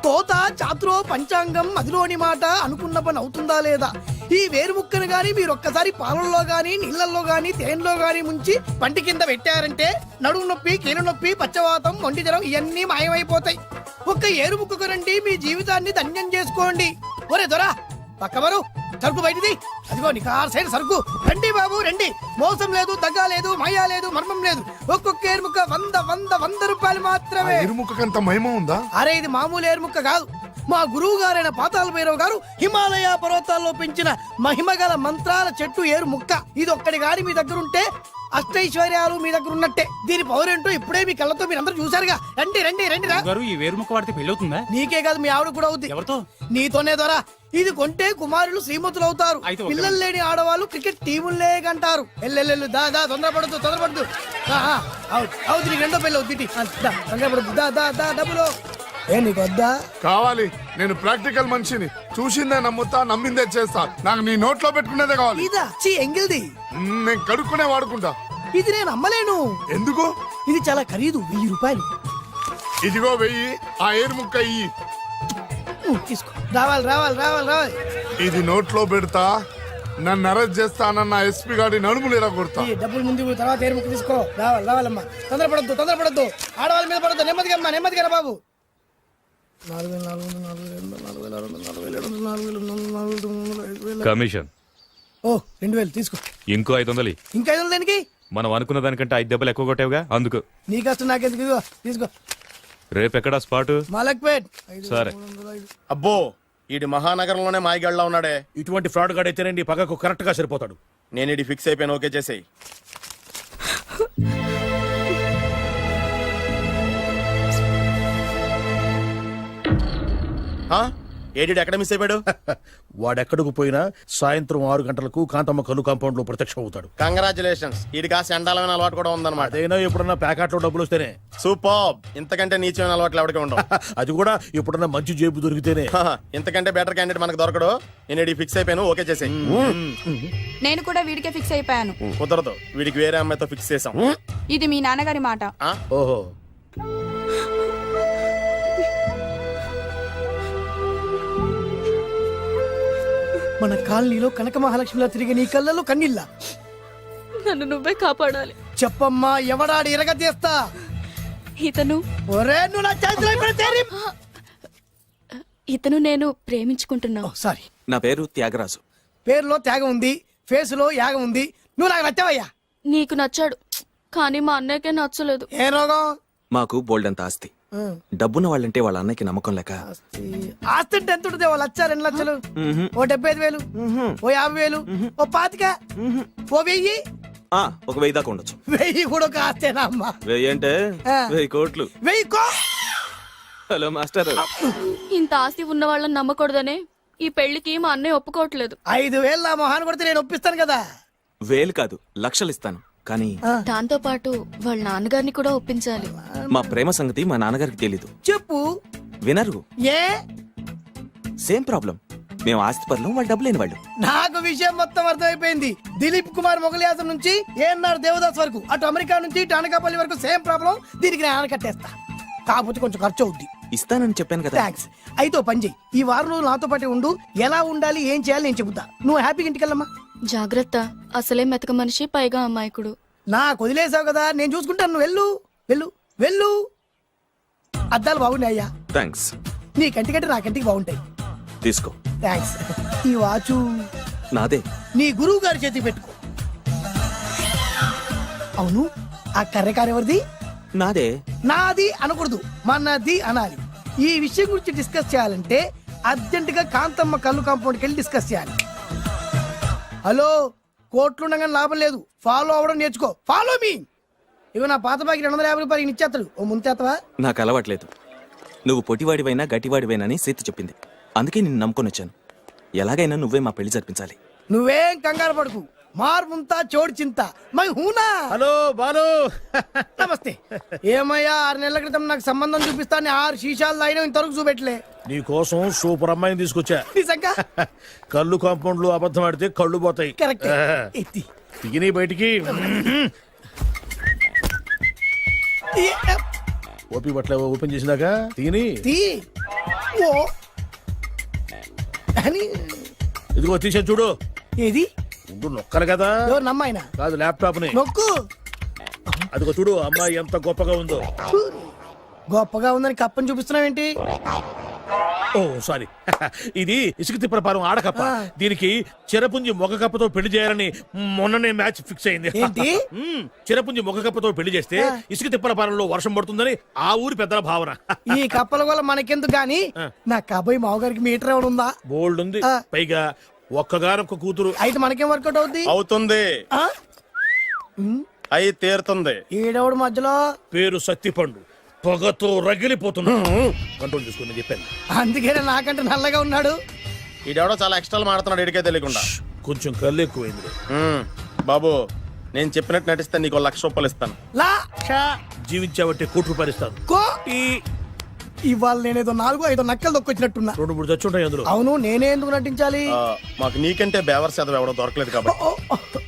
తోత చాతురో పంచాంగం మదిలోని మాట అనుకున్న పని అవుతుందా లేదా? ఈ వేరుముక్కను గాని మీరు ఒక్కసారి పాలల్లో గాని నీళ్లలో గాని తేనెలో గాని ముంచి పంటి కింద పెట్టారంటే నడుము నొప్పి, కీలు నొప్పి, పచ్చవాతం, మొండి జ్వరం ఇవన్నీ మాయమైపోతాయి. ఒక్క ఏరుముక్కకు రండి, మీ జీవితాన్ని ధన్యం చేసుకోండి. ఒరే దొరా పక్కవరు, సరుకు బయటిది. అదిగో నికార్సైన సరుకు. రండి బాబు రండి, మోసం లేదు, దగ్గ లేదు, మాయా లేదు, మర్మం లేదు. ఒక్కొక్క ఏరుముక్క 100 రూపాయలు మాత్రమే. ఇరుముఖకంత మహిమ ఉందా? అరే ఇది మామూలు ఏరుముక్క కాదు, మా గురువు గారైన పాతాల భైరవ్ గారు హిమాలయ పర్వతాల్లో పెంచిన మహిమగల మంత్రాల చెట్టు ఏరు ముక్క. ఇది ఒక్కడి గాని మీ దగ్గర ఉంటే అష్టైశ్వర్యాలు మీ దగ్గర ఉన్నట్టే. దీని పవర్ ఏంటో ఇప్పుడే మీ కళ్ళతో మీరందరూ చూసారుగా. రండి రండి రండి రా. ఈ వేరుముక్క వాడితే పెళ్లి అవుతుందా? నీకే కాదు, మీ ఆవిడ కూడా అవుద్ది. ఎవరితో? నీతోనే ద్వారా. ఇది కొంటే కుమారులు శ్రీమంతులు అవుతారు. పిల్లలు లేని ఆడవాళ్ళు క్రికెట్ టీములే కంటారు. ఎల్లెల్లెల్లు దా దా, తొందరపడద్దు తొందరపడద్దు. అవుతుంది, నీకు రెండో పెళ్ళి అవుతుంది. తొందరపడద్దు, దా దా దా, డబ్బులు ఏ నీకు వద్దా? కావాలి. నేను ప్రాక్టికల్ మనిషిని, చూసిందే నమ్ముతా, నమ్మిందే చేస్తా. నాకు నీ నోట్లో పెట్టుకునేదే కావాలి. ఇదా చీ ఎంగిల్ది. నేను కడుక్కునే వాడుకుంటా. ఇది నేను అమ్మలేను. ఎందుకు? ఇది చాలా ఖరీదు, 1000 రూపాయలు. ఇదిగో 1000, ఆ ఏరు ముక్క ఇయ్యి. తీసుకో. రావాలి రావాలి రావాలి రావాలి. ఇది నోట్లో పెడతా, నన్ను అరెస్ట్ చేస్తానన్న ఎస్పీ గారి నడుములు ఇలా కొడతా. ఈ డబ్బులు ముందు తర్వాత ఏరుముక్క తీసుకో. రావాలి రావాలమ్మా, తొందరపడద్దు తొందరపడద్దు. ఆడవాళ్ళ మీద పడద్దు, నెమ్మదిగా అమ్మా, నెమ్మదిగా రా బాబు. 4,400, కమిషన్ ఓ 2000 తీసుకో. ఇంకో 500. ఇంకా 500 దేనికి? మనం అనుకున్న దానికంటే 5 దెబ్బలు ఎక్కువ కొట్టావుగా, అందుకు. నీ కష్టం నాకెందుకు, ఇదిగో తీసుకో. రేపెక్కడా స్పాటు? మలక్పేట్. సరే. అబ్బో, ఈడి మహానగరంలోనే మాయగాళ్ళ ఉన్నాడే. ఇటువంటి ఫ్రాడ్ గాడైతేనే పక్కకు కరెక్ట్ గా సరిపోతాడు. నేను ఇది ఫిక్స్ అయిపోయాను, ఓకే చేసేయి. ఏడి ఎక్కడ మిస్ అయిపోయాడు? వాడెక్కడికి పోయినా సాయంత్రం 6 గంటలకు కాంతమ్మ కలు కాంపౌండ్ లో ప్రత్యక్షం అవుతాడు. కంగ్రాచులేషన్స్, ఇది కాస్త ఎండాలమైన అలవాటు కూడా ఉందన్నమాట. అదైనా ఎప్పుడన్నా ప్యాకెట్లో డబ్బులు వస్తేనే. సూపర్, ఇంతకంటే నీచమైన అలవాట్లు ఎవరికి ఉండవు. అది కూడా ఎప్పుడన్నా మంచి జేబు దొరికితేనే. ఇంతకంటే బెటర్ క్యాండిడేట్ మనకు దొరకడు. నేను ఇది ఫిక్స్ అయిపోయాను, ఓకే చేసేయి. నేను కూడా వీడికే ఫిక్స్ అయిపోయాను. కుదరదు, వీడికి వేరే అమ్మాయితో ఫిక్స్ చేసాం. ఇది మీ నాన్నగారి మాట. ఓహో, మన కాలనీలో కనక మహాలక్ష్మిలా తిరిగి నీ కళ్ళలో కన్నీళ్ళ. నన్ను నువ్వే కాపాడాలి. చెప్పమ్మా, ఎవడాడి ఎరగతీస్తా? ఇతను ఒరే నువ్వు నా చేతిలో పెడితే. ఇతను నేను ప్రేమించుకుంటున్నా. సారీ, నా పేరు త్యాగరాజు. పేరులో త్యాగం ఉంది, ఫేసులో యాగం ఉంది. నువ్వు నాకు నచ్చావయ్యా. నీకు నచ్చాడు, కానీ మా అన్నయ్యకే నచ్చలేదు. ఏ రోగం? మాకు బోల్డంత ఆస్తి. డబ్బున్న వాళ్ళంటే వాళ్ళ అన్నకి నమ్మకం లేక. ఆస్తి అంటే ఎంత ఉంటుంది? 1,00,000 2 లక్షలు, ఓ 75,000, ఓ 50,000, ఓ 25,000, ఓ 1000. ఒక 1000 దాకా ఉండొచ్చు. 1000 కూడా ఒక ఆస్తేనా అమ్మా? 1000 అంటే 1000 కోట్లు. 1000 హలో మాస్టర్. ఇంత ఆస్తి ఉన్న వాళ్ళని నమ్మకూడదనే ఈ పెళ్లికి మా అన్నయ్య ఒప్పుకోవట్లేదు. 5,000 నా మొహాన్ని కొడితే నేను ఒప్పిస్తాను కదా. వేలు కాదు లక్షలు ఇస్తాను, కానీ దాంతో పాటు వాళ్ళ నాన్నగారిని కూడా ఒప్పించాలి. మా ప్రేమ సంగతి మా నాన్నగారికి తెలీదు. చెప్పు. వినరు. ఏ సేమ్ ప్రాబ్లం. మేము ఆస్తిపరులం, వాళ్ళు డబ్బు లేని వాళ్ళు. నాకు విషయం మొత్తం అర్థమైపోయింది. దిలీప్ కుమార్ మొగలియాసం నుంచి ఏఎన్ఆర్ దేవదాస్ వరకు, అటు అమెరికా నుంచి ఇటు అనకాపల్లి వరకు సేమ్ ప్రాబ్లం. దీనికి నేను ఆనకట్టేస్తా, కాకపోతే కొంచెం ఖర్చు అవుద్ది. ఇస్తానని చెప్పాను కదా. థ్యాంక్స్. అయితే ఓ పని చెయ్యి, ఈ వారం రోజులు నాతో పాటే ఉండు. ఎలా ఉండాలి, ఏం చేయాలి నేను చెబుతా. నువ్వు హ్యాపీగా ఇంటికెళ్ళమ్మా. జాగ్రత్త, అసలే మెతక మనిషి, పైగా అమాయకుడు. నాకు వదిలేసావు కదా, నేను చూసుకుంటాను. నువ్వు వెళ్ళు వెళ్ళు వెళ్ళు. అద్దాలు బాగున్నాయ్యా. థ్యాంక్స్. నీ కంటికంటే నా కంటికి బాగుంటాయి. తీసుకో. థ్యాంక్స్. ఈ వాచు నాదే. నీ గురువు గారి చేతికి పెట్టుకో. అవును, ఆ కర్రెకారు ఎవరిది? నాదే. నాది అనకూడదు, మనది అనాలి. ఈ విషయం గురించి డిస్కస్ చేయాలంటే అర్జెంట్ గా కాంతమ్మ కళ్ళు కాంపౌండ్కి వెళ్ళి డిస్కస్ చేయాలి. హలో, కోట్లు ఉండగానే లాభం లేదు. ఫాలో అవ్వడం నేర్చుకో. Follow me. ఇవి నా పాత బాకి 250 రూపాయలు ఇచ్చేస్తాడు. ఓ ముంతేత్తవా? నాకు అలవాట్లేదు. నువ్వు పొట్టివాడివైనా గట్టివాడివైనా అని సీత చెప్పింది. అందుకే నిన్ను నమ్ముకొని వచ్చాను. ఎలాగైనా నువ్వే మా పెళ్లి జరిపించాలి. నువ్వేం కంగారు పడుకు. మార్ ముంతా చోడు చింత మై హూనా. హలో బాలు. నమస్తే. ఏమయ్యా, 6 నెలల క్రితం నాకు సంబంధం చూపిస్తాను 6 శీషాలు తాగినా ఇంతవరకు చూపెట్టలే. నీ కోసం సూపర్ అమ్మాయిని తీసుకొచ్చా. నిజంగా? కళ్ళు కాంపౌండ్ లో అబద్ధం ఆడితే కళ్ళు పోతాయి. కరెక్ట్. ఎత్తి తిగిని బయటికి. ఓపి బట్ల ఓపెన్ చేసినాక తిని తీ. ఓ అని. ఇదిగో తీసే చూడు. ఏది? ఉండు, నొక్కలు కదా. ఎవరు నమ్మాయినా? కాదు, ల్యాప్టాప్ ని నొక్కు. అదిగో చూడు, అమ్మాయి ఎంత గొప్పగా ఉందో. గొప్పగా ఉందని కప్పని చూపిస్తున్నావేంటి? ఓ సారీ. ఇది ఇసుక తిప్పలపాలెం ఆడకప్ప. దీనికి చిరపుంజి మొగ కప్పతో పెళ్లి చేయాలని మొన్ననే మ్యాచ్ ఫిక్స్ అయింది. ఏంటి? చిరపుంజి మొగ కప్పతో పెళ్లి చేస్తే ఇసుక తిప్పలపాలెంలో వర్షం పడుతుందని ఆ ఊరి పెద్దల భావన. ఈ కప్పల వల్ల మనకెందుకు గాని, నా కాబోయే మావగారికి మీటర్ ఎవడు ఉందా? బోల్డ్ ఉంది. పైగా ఒక్కగానొక్క కూతురు. అయితే మనకేం వర్కౌట్ అవుద్ది? అవుతుంది. అయి తీరుతుంది. ఈడవుడు మధ్యలో పేరు సత్తిపండు. పొగతో రగిలిపోతున్నా. కంట్రోల్ చేసుకుని చెప్పాను. అందుకేనే నాకంటే నల్లగా ఉన్నాడు. ఈడెవడో చాలా ఎక్స్ట్రా మాడుతున్నాడు, ఇడికే తెలియకుండా. కొంచెం కళ్ళు ఎక్కువైంది. బాబు, నేను చెప్పినట్టు నటిస్తే నీకు 1,00,000 రూపాయలు ఇస్తాను. జీవించావంటే ₹1,00,000 ఇస్తాను. ఇవాళ నేనేదో 4-5 నక్కలు దొక్కొచ్చినట్టున్నా. 2-3 చచ్చుంటాయి అందులో. అవును, నేనే ఎందుకు నటించాలి? మాకు నీకంటే బేవర్ చదువు ఎవడో దొరకలేదు కాబట్టి.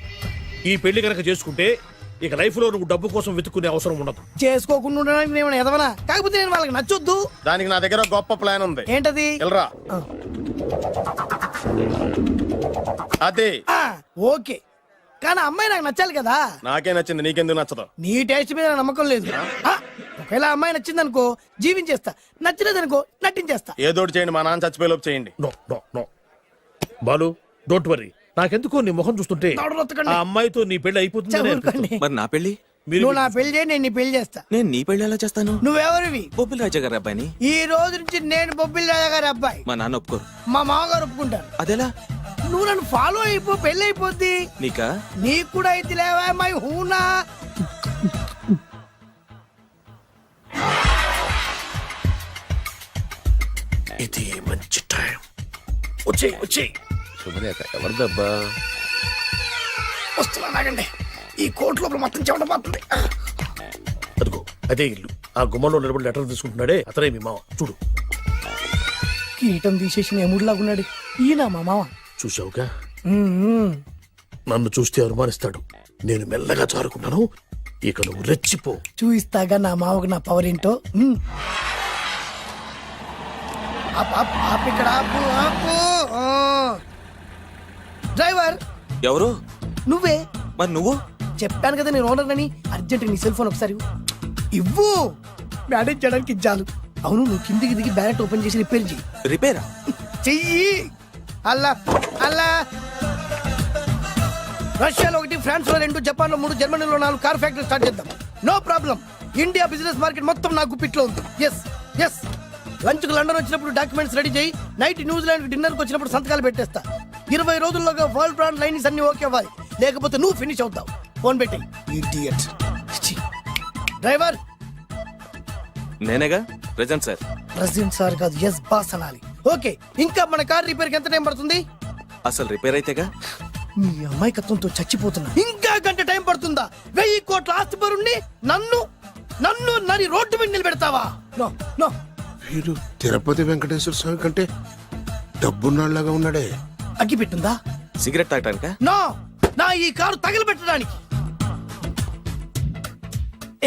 ఈ పెళ్లి కనుక చేసుకుంటే ఇక లైఫ్ లో నువ్వు డబ్బు కోసం వెతుక్కునే అవసరం ఉండదు. చేసుకోకుండా ఉండడానికి నేను ఎదవనా? కాకపోతే నేను వాళ్ళకి నచ్చొద్దు. దానికి నా దగ్గర గొప్ప ప్లాన్ ఉంది. ఏంటది? వెళ్ళరా. అదే. ఓకే, కానీ అమ్మాయి నాకు నచ్చాలి కదా. నాకే నచ్చింది, నీకెందుకు నచ్చదు? నీ టేస్ట్ మీద నాకు నమ్మకం లేదు. ఒకవేళ అమ్మాయి నచ్చింది అనుకో జీవించేస్తా, నచ్చలేదనుకో నటించేస్తా. ఏదోటి చేయండి, మా నాన్న చచ్చిపోయేలోపు చేయండి. No no no Balu, don't worry. నాకెందుకో నీ ముఖం చూస్తుంటే ఆ అమ్మాయితో నీ పెళ్లి అయిపోతుంది. మరి నా పెళ్లి? నువ్వు నా పెళ్లి చేయి, నేను నీ పెళ్లి చేస్తా. నేను నీ పెళ్లి ఎలా చేస్తాను? నువ్వెవరివి? బొబ్బిలి రాజా గారి అబ్బాయిని. ఈ రోజు నుంచి నేను బొబ్బిలి రాజా గారి అబ్బాయి. మా నాన్న ఒప్పుకోరు. మా మామగారు ఒప్పుకుంటారు. అదెలా? నువ్వు నన్ను ఫాలో అయిపో, పెళ్లి అయిపోద్ది. నీకా? నీకు కూడా అయితే లేవా మై హూనా. ఇది మంచి టైం. వచ్చేయ్ వచ్చేయ్. శుభలేఖ ఎవరిదబ్బా? వస్తున్నాగండి. ఈ కోర్టు లోపల మొత్తం చెమటపోతుంది. అదిగో అదే ఇల్లు. ఆ గుమ్మంలో నిలబడి లెటర్ తీసుకుంటున్నాడే అతనే మీ మామ. చూడు, కిరీటం తీసేసిన ఎముడిలాగున్నాడు. ఈయన మా మామ. చూసావుగా? నన్ను చూస్తే అనుమానిస్తాడు. నేను మెల్లగా జారుకున్నాను. ఇక నువ్వు రెచ్చిపో. చూయిస్తాగా నా మామకు నా పవర్ ఏంటో. ఇక్కడ ఆపు. డ్రైవర్ ఎవరు? నువ్వే. మరి నువ్వు? చెప్పాను కదా నేను ఓనర్ అని. అర్జెంట్ నీ సెల్ ఫోన్ ఒకసారి ఇవ్వు. మేనేజ్ చేయడానికి ఇచ్చాను. అవును, నువ్వు కిందికి దిగి బ్యాలెట్ ఓపెన్ చేసి రిపేర్ చెయ్యి. రిపేరా? చెయ్యి. అల్లా అల్లా. రష్యాలో 1, ఫ్రాన్స్ లో 2, జపాన్ లో 3, జర్మనీలో 4 కార్ ఫ్యాక్టరీ స్టార్ట్ చేద్దాం. No problem. India business market మొత్తం నా గుప్పిట్లో ఉంది. Yes yes. లంచ్ కు లండన్ వచ్చినప్పుడు డాక్యుమెంట్స్ రెడీ చేయి. నైట్ న్యూజిలాండ్ డిన్నర్ కి వచ్చినప్పుడు సంతకాలు పెట్టేస్తా. 20 రోజుల్లోగా వరల్డ్ బ్రాండ్ లైన్స్ అన్ని ఓకే అవ్వాలి, లేకపోతే నువ్వు ఫినిష్ అవుతావు. ఫోన్ పెట్టి. ఇడియట్. డ్రైవర్. నేనేగా ప్రెజెంట్ సార్. ప్రెసిడెంట్ సార్ కాదు, ఎస్ బాస్ అనాలి. ఓకే, ఇంకా మన కార్ రిపేర్ కి ఎంత టైం పడుతుంది? అసలు రిపేర్ అయితేగా. మీ అమాయకత్వంతో చచ్చిపోతున్నా. ఇంకా గంట టైం పడుతుందా? 1000 కోట్ల ఆస్తి పరుణ్ణి నన్ను నన్ను నరి రోడ్డు మీద నిలబెడతావా? No no. వీడు తిరుపతి వెంకటేశ్వర స్వామి కంటే డబ్బున్నాళ్ళగా ఉన్నాడే. అగ్గి పెట్టుందా? సిగరెట్ తాగటానికా? నో, నా ఈ కారు తగలబెట్టడానికి.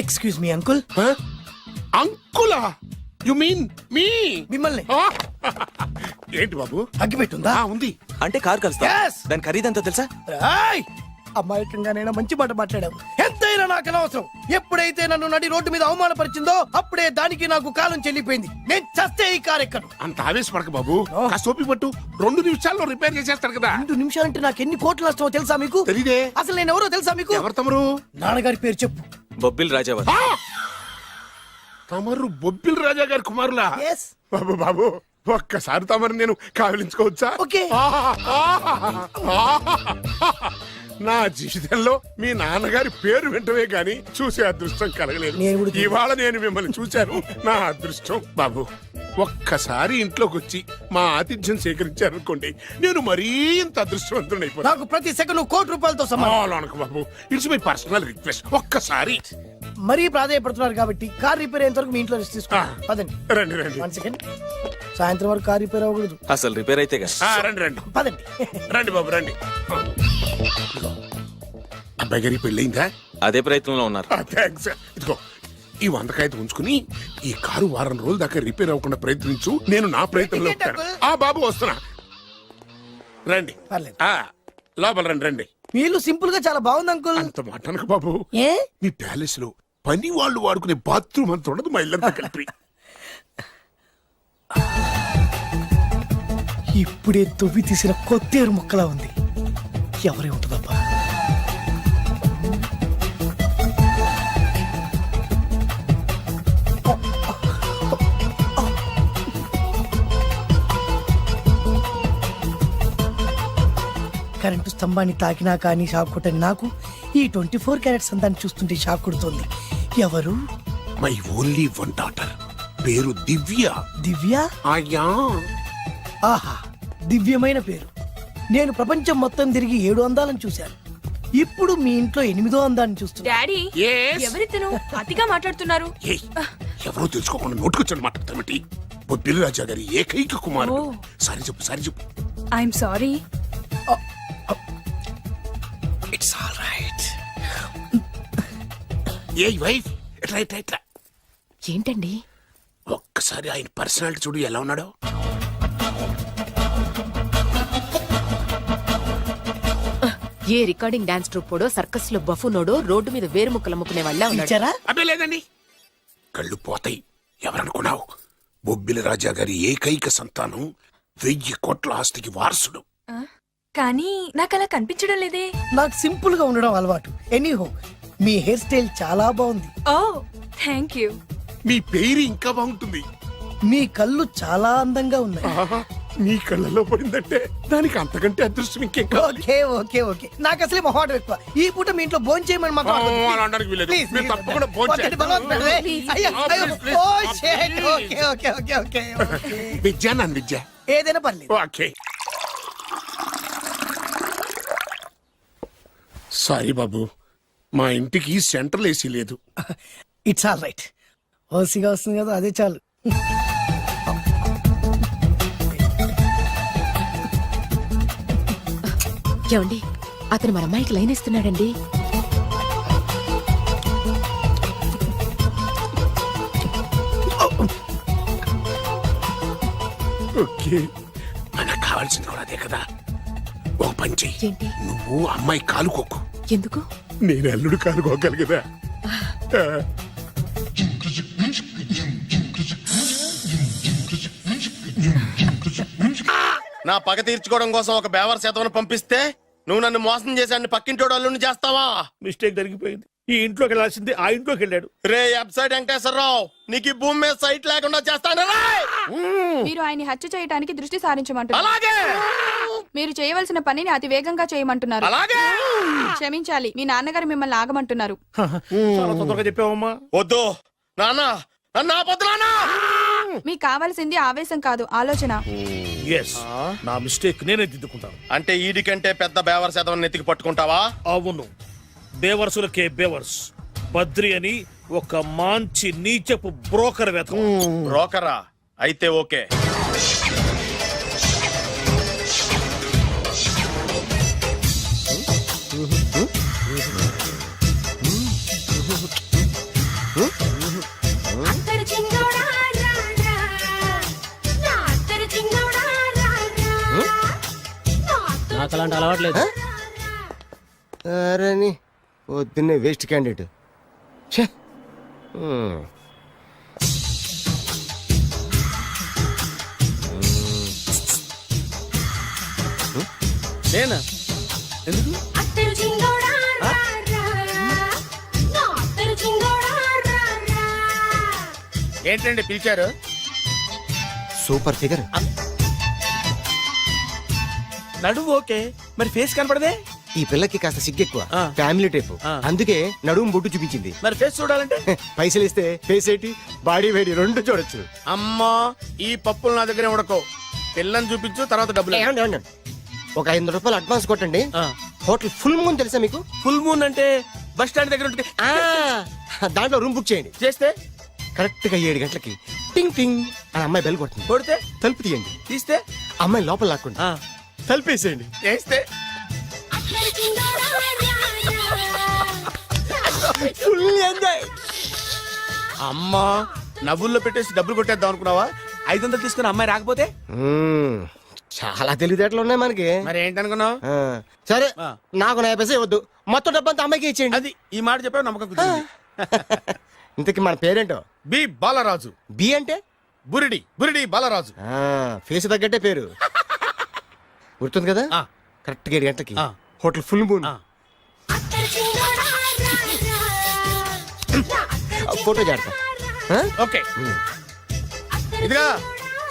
Excuse me uncle. అంకులా? You mean me? మిమ్మల్ని. ఏంటి బాబు? అగ్గి పెట్టుందా? ఉంది. అంటే కార్ కలుస్తా. Yes. దాని ఖరీదంతా తెలుసా? ఏయ్! అమాయకంగానైనా మంచి మాట మాట్లాడావు. ఎంతైనా నాకు అనవసరం. ఎప్పుడైతే నన్ను నడి రోడ్డు మీద అవమానపరిచిందో అప్పుడే దానికి నాకు కాలం చెల్లిపోయింది. నేను చస్తే ఈ కారు ఎక్కను. అంత ఆవేశపడక బాబు. కాస్త ఓపిక పట్టు. 2 నిమిషాల్లో రిపేర్ చేసేస్తాడు కదా. 2 నిమిషాలంటే నాకు ఎన్ని కోట్లు నష్టమో తెలుసా మీకు? తెలీదే. అసలు నేను ఎవరో తెలుసా మీకు? ఎవరు తమరు? నాన్నగారి పేరు చెప్పు. బొబ్బిల్ రాజావారు. తమరు బొబ్బిల్ రాజా గారి కుమారులా? Yes. బాబు బాబు ఒక్కసారి తమరు నేను కావలించుకోవచ్చా? ఓకే. నా జీవితంలో మీ నాన్నగారి పేరు వింటమే గాని చూసే అదృష్టం కలగలేదు. నేను కూడా ఇవాళ నేను మిమ్మల్ని చూశాను. నా అదృష్టం. బాబు ఒక్కసారి ఇంట్లోకి వచ్చి మా ఆతిథ్యం సేకరించారనుకోండి, నేను మరీ ఇంత అదృష్టవంతుడైపోయాను. నాకు ప్రతి సెకండ్ 1 కోటి రూపాయలతో సమానం. అనుకో బాబు, ఇట్స్ మై పర్సనల్ రిక్వెస్ట్. ఒక్కసారి మరీ ప్రాధాయపడుతున్నారు కాబట్టి కార్ రిపేర్ అయ్యేంత వరకు మీ ఇంట్లో రెస్ట్ తీసుకో. పదండి. రండి రండి. 1 సెకండ్. సాయంత్రం వరకు కార్ రిపేర్ అవ్వకూడదు. అసలు రిపేర్ అయితే రండి రండి పదండి. రండి బాబు రండి. అబ్బాయి గారి పెళ్ళయిందా? అదే ప్రయత్నంలో ఉన్నారు. థ్యాంక్స్. ఇదిగో ఈ 100 కాగితం ఉంచుకుని ఈ కారు వారం రోజుల దాకా రిపేర్ అవ్వకుండా ప్రయత్నించు. నేను నా ప్రయత్నంలో ఉంటాను. బాబు వస్తున్నా. రండి. పర్లేదు. లోపల రండి రండి. వీళ్ళు సింపుల్ గా చాలా బాగుంది అంకుల్. అంత మాట అనకు బాబు. ఏ? మీ ప్యాలెస్ లో పని వాళ్ళు వాడుకునే బాత్రూమ్ అంత ఉండదు మా ఇల్లంతా కలిపి. ఇప్పుడే తొవ్వి తీసిన కొత్తేరు ముక్కలా ఉంది. ఎవరే ఉంటుందబ్బా? కరెంటు స్తంభాన్ని తాకినా కానీ షాక్ కొట్టని నాకు ఈ 24 క్యారెట్స్ అందాన్ని చూస్తుంటే షాక్ కొడుతోంది. ఎవరు? My only 1 daughter. పేరు దివ్య. దివ్య? అయ్యా. ఆహా, దివ్యమైన పేరు. నేను ప్రపంచం మొత్తం తిరిగి 7 అందాలను చూశాను. ఇప్పుడు మీ ఇంట్లో 8వ అందాన్ని చూస్తున్నా. Daddy, Yes? ఎవరితను అతిగా మాట్లాడుతున్నారు? ఏయ్, ఎవరో తెలుసుకోకుండా నోటుకొచ్చాను మాట్లాడతామటి. బొబ్బిలి రాజా గారి ఏకైక కుమారుడు. సారీ చెప్పు సారీ చెప్పు. I'm sorry. It's all right. A wife ఎట్లా ఎట్లా ఎట్లా ఏంటండి? ఒక్కసారి ఆయన పర్సనాలిటీ చూడు ఎలా ఉన్నాడో. ఏ రికార్డింగ్ డాన్స్ ట్రూపోడో సర్కస్ లో బఫునోడో రోడ్డు మీద వేరు ముక్కలు అమ్ముకునే వాళ్ళ ఇచ్చారా? అబ్బే లేదండి. కళ్ళు పోతాయి. ఎవరనుకున్నావు? బొబ్బిలి రాజా గారి ఏకైక సంతానం 1000 కోట్ల ఆస్తికి వారసుడు. కానీ నాకు అలా కనిపించడం లేదే. నాకు సింపుల్ గా ఉండడం అలవాటు. ఎనీహో, మీ హెయిర్ స్టైల్ చాలా బాగుంది. ఓ థ్యాంక్ యూ. మీ పేరు ఇంకా బాగుంటుంది. మీ కళ్ళు చాలా అందంగా ఉన్నాయి. ఆహా, మీ కళ్ళలో పడిందంటే దానికి అంతకంటే అదృష్టం ఇంకేం కావాలి? Okay okay okay. నాకు అసలే మొహాటం ఎక్కువ. ఈ పూట మీ ఇంట్లో భోజనం చేయమని మాకు అలా అనడానికి వీలేదు. మీరు తప్పకుండా భోజనం చేయండి. విద్య నన్ను విద్య ఏదైనా పర్లేదు. ఓకే. సారీ బాబు, మా ఇంటికి సెంట్రల్ ఏసీ లేదు. It's all right. ఓసిగా వస్తుంది కదా, అదే చాలు. ఏమండి, అతను మన అమ్మాయికి లైన్ ఇస్తున్నాడండి. ఓకే, మనకు కావాల్సింది కూడా అదే కదా. ఒక పని చెయ్యి. ఏంటి? నువ్వు అమ్మాయి కాలుకోకు. ఎందుకు? నేను అల్లుడు కాలుకోగలి కదా. నా పగ తీర్చుకోవడం కోసం ఒక బేవర్ శాతం పంపిస్తే నువ్వు నన్ను మోసం చేశాన్ని పక్కింటోడు అల్లుడిని చేస్తావా? మిస్టేక్ జరిగిపోయింది. ఈ ఇంట్లోకి వెళ్ళాల్సింది ఆ ఇంట్లోకి వెళ్ళాడు. రే వెబ్సైట్ వెంకటేశ్వరరావు, నీకు ఈ భూమి మీద సైట్ లేకుండా చేస్తాను. మీరు ఆయన్ని హత్య చేయడానికి దృష్టి సారించమంటున్నారు. అలాగే మీరు చేయవలసిన పనిని అతి వేగంగా చేయమంటున్నారు. అలాగే క్షమించాలి, మీ నాన్నగారు మిమ్మల్ని ఆగమంటున్నారు. చాలా తొందరగా చెప్పావమ్మా. వద్దు నాన్న, నన్ను ఆపొద్దు నాన్న. మీకు కావాల్సింది ఆవేశం కాదు, ఆలోచన. ఎస్ నా మిస్టేక్ నేనే దిద్దుకుంటాను. అంటే ఈడికంటే పెద్ద బేవర్స్ ఎదవని ఎత్తికి పట్టుకుంటావా? అవును, బేవర్సులకే బేవర్స్. బద్రి అని ఒక మంచి నీచపు బ్రోకర్ వెతకం. బ్రోకరా? అయితే ఓకే. నాకు అలాంటి అలవాట్లేదు. అరే పొద్దున్నే వేస్ట్ క్యాండిడేట్. నేనా? ఎందుకు? ఏంటండి పిలిచారు? Super figure. నడువు ఓకే, మరి ఫేస్ కనపడదే. ఈ పిల్లకి కాస్త సిగ్గెక్కువ, ఫ్యామిలీ టైప్. అందుకే నడుము బొట్టు చూపించింది. మరి ఫేస్ చూడాలంటే పైసలు ఇస్తే ఫేస్ ఏంటి, బాడీ వేడి రెండు చూడొచ్చు. అమ్మా, ఈ పప్పులు నా దగ్గరే ఉడకో. పిల్లని చూపించు, తర్వాత డబ్బులు. ఒక 500 రూపాయలు అడ్వాన్స్ కొట్టండి. హోటల్ ఫుల్ మూన్ తెలుసా మీకు? ఫుల్ మూన్ అంటే బస్ స్టాండ్ దగ్గర ఉంటుంది. దాంట్లో రూమ్ బుక్ చేయండి. చేస్తే కరెక్ట్ గా 7 గంటలకి టింగ్ టింగ్ అని అమ్మాయి బెల్ కొడుతుంది. కొడితే తలుపు తీయండి. తీస్తే అమ్మాయి లోపల లాక్కుండి తలుపేసేయండి. చేస్తే ఫుల్ ఎంజాయ్. అమ్మా, నవ్వుల్లో పెట్టేసి డబ్బులు కొట్టేద్దాం అనుకున్నావా? 500 తీసుకుని అమ్మాయి రాకపోతే? చాలా తెలివితేటలు ఉన్నాయి మనకి. మరి ఏంటనుకున్నావు? సరే, నాకు 50 పైసలు ఇవ్వద్దు, మొత్తం డబ్బంతా అమ్మాయికి ఇచ్చేయండి. అది ఈ మాట చెప్పావు, నమ్మకం కుదిరింది. ఇంతకి మన పేరేంటో? బి బాలరాజు. బి అంటే బురిడి, బురిడి బాలరాజు. ఫేస్ తగ్గట్టే పేరు. గుర్తుంది కదా? కరెక్ట్ గా 7 గంటలకి హోటల్ ఫుల్ మూన్. ఫోటో చేడతా. ఓకే, ఇదిగా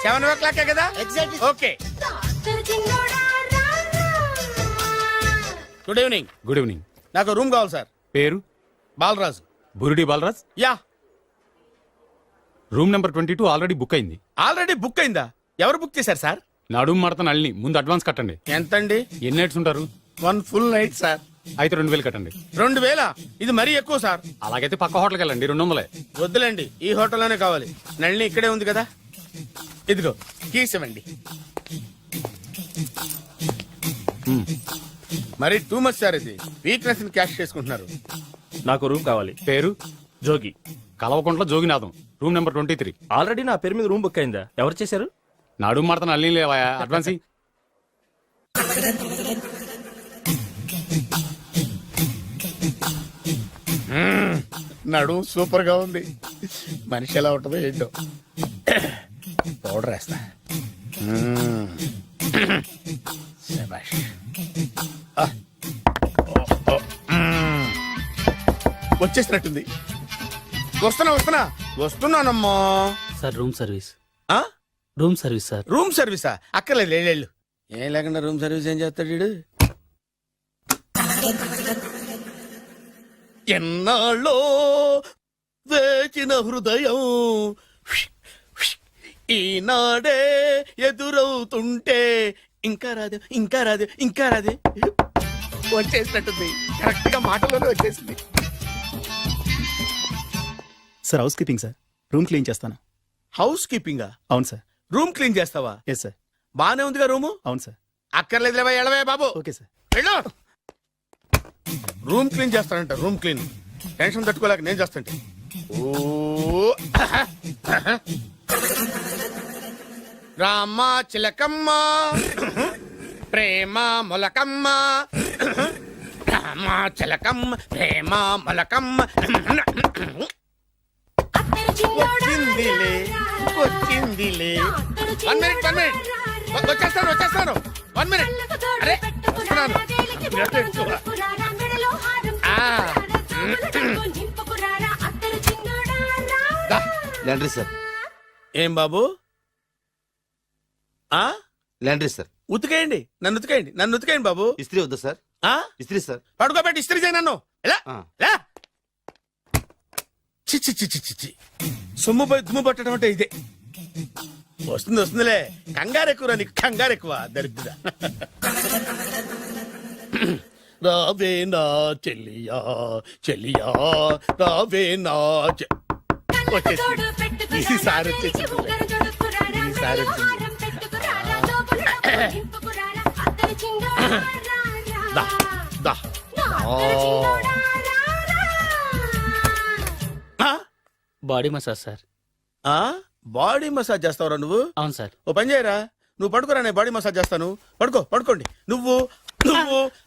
7 కదా? Exactly. Okay. Good evening. Good evening. నాకు రూమ్ కావాలి సార్. పేరు? Balaraju. Burudi Balaraj. Yeah. Room number 22 already book అయింది. ఆల్రెడీ బుక్ అయిందా? ఎవరు బుక్ చేశారు సార్? నడుము మడత నల్ని. ముందు అడ్వాన్స్ కట్టండి. ఎంతండి? ఎన్ని నైట్స్ ఉంటారు? 1 ఫుల్ నైట్ సార్. అయితే 2000 కట్టండి. 2000? ఇది మరీ ఎక్కువ సార్. అలాగైతే పక్క హోటల్కి వెళ్ళండి, 200. వద్దులేండి, ఈ హోటల్లోనే కావాలి. నళిని ఇక్కడే ఉంది కదా. ఇదిగో కీస్ ఇవ్వండి. మరి టూ మచ్ సార్, ఇది వీక్నెస్ ని క్యాష్ చేసుకుంటున్నారు. నాకు రూమ్ కావాలి. పేరు? Jogi. Kalavakuntla Joginatham. Room number 23. Already నా పేరు మీద రూమ్ బుక్ అయిందా? ఎవరు చేశారు? నడుము మడత నల్లి లేవా? అడ్వాన్స్ ఇయ్యి. నడు సూపర్ గా ఉంది. మనిషి ఎలా ఉంటుందో ఏంటో. పౌడర్ వేస్తా. శభాష్. వచ్చేసినట్టుంది. వస్తున్నానమ్మా. Sir room service. ఆ? Room service sir. రూమ్ సర్వీసా? అక్కర్లేదు, లేళ్ళు. ఏం లేకుండా రూమ్ సర్వీస్ ఏం చేస్తాడు వీడు? ఎన్నాళ్ళో వేచిన హృదయం ఈనాడే ఎదురవుతుంటే ఇంకా రాదు, ఇంకా రాదు, ఇంకా రాదు. వచ్చేసినట్టుంది. కరెక్ట్ గా మాటలోనే వచ్చేసింది. Sir housekeeping sir. Room clean చేస్తాను. హౌస్ కీపింగా? అవును సార్. రూమ్ క్లీన్ చేస్తావా? Yes sir. బానే ఉందిగా రూము? అవును సార్. అక్కర్లేదు, ఎడవే బాబు. Okay sir. వెళ్ళు. రూమ్ క్లీన్ చేస్తానంట. Room clean. టెన్షన్ తట్టుకోలేక నేను చేస్తాంటే. ఓ రామ చిలకమ్మ ప్రేమ మొలకమ్మ, రామ చిలకమ్మ ప్రేమ మొలకమ్మ. వచ్చిందిలే, వచ్చిందిలే. 1 మినిట్, 1 మినిట్. వచ్చేస్తాను. 1 మినిట్. అరే వస్తున్నాను. Laundry sir. ఏం బాబు? Laundry sir. ఉతికేయండి, నన్ను ఉతికేయండి బాబు. ఇస్త్రీ వద్దా సార్? ఇస్త్రీ సార్. పడుకోబెట్టి ఇస్త్రీ చేయి నన్ను. ఎలా? చి చి చి చి చి. సొమ్ము పోయి దుమ్ము పట్టడం అంటే ఇదే. వస్తుంది వస్తుందిలే, కంగారు ఎక్కువ, నీకు కంగారు ఎక్కువ దరిద్ర. రావే నా చెల్లియా చెల్లియా, రావే నా వచ్చేసింది. ఈసారి వచ్చేసింది. ఈసారి వచ్చింది. దా, దా. Body massage sir. Body massage చేస్తావురా నువ్వు? అవును సార్. ఓ పని చేయరా, నువ్వు పడుకోరా, నేను బాడీ మసాజ్ చేస్తాను. పడుకోండి. నువ్వు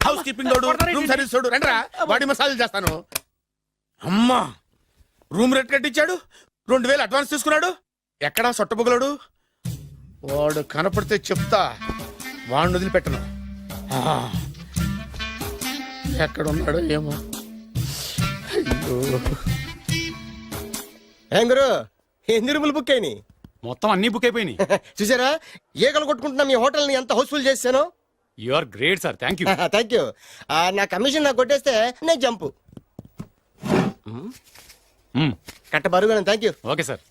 హౌస్ కీపింగ్ తోడు, రూమ్ సర్వీస్ తోడు, రండిరా బాడీ మసాజ్ చేస్తాను. అమ్మా, రూమ్ రేట్ కట్టించాడు, 2000 అడ్వాన్స్ తీసుకున్నాడు. ఎక్కడా సొట్టబుగలాడు? వాడు కనపడితే చెప్తా, వాడిని వదిలిపెట్టను. ఎక్కడున్నాడో ఏమో. ఏం గురు, ఎన్ని రూములు బుక్ అయినాయి? మొత్తం అన్ని బుక్ అయిపోయినాయి. చూసారా, ఈగలు కొట్టుకుంటున్నా మీ హోటల్ ని ఎంత హౌస్ఫుల్ చేశాను. You are great sir, thank you. Thank you. నా కమిషన్ నాకు కొట్టేస్తే నేను జంపు కట్ట బరుగాను. Thank you. Okay sir.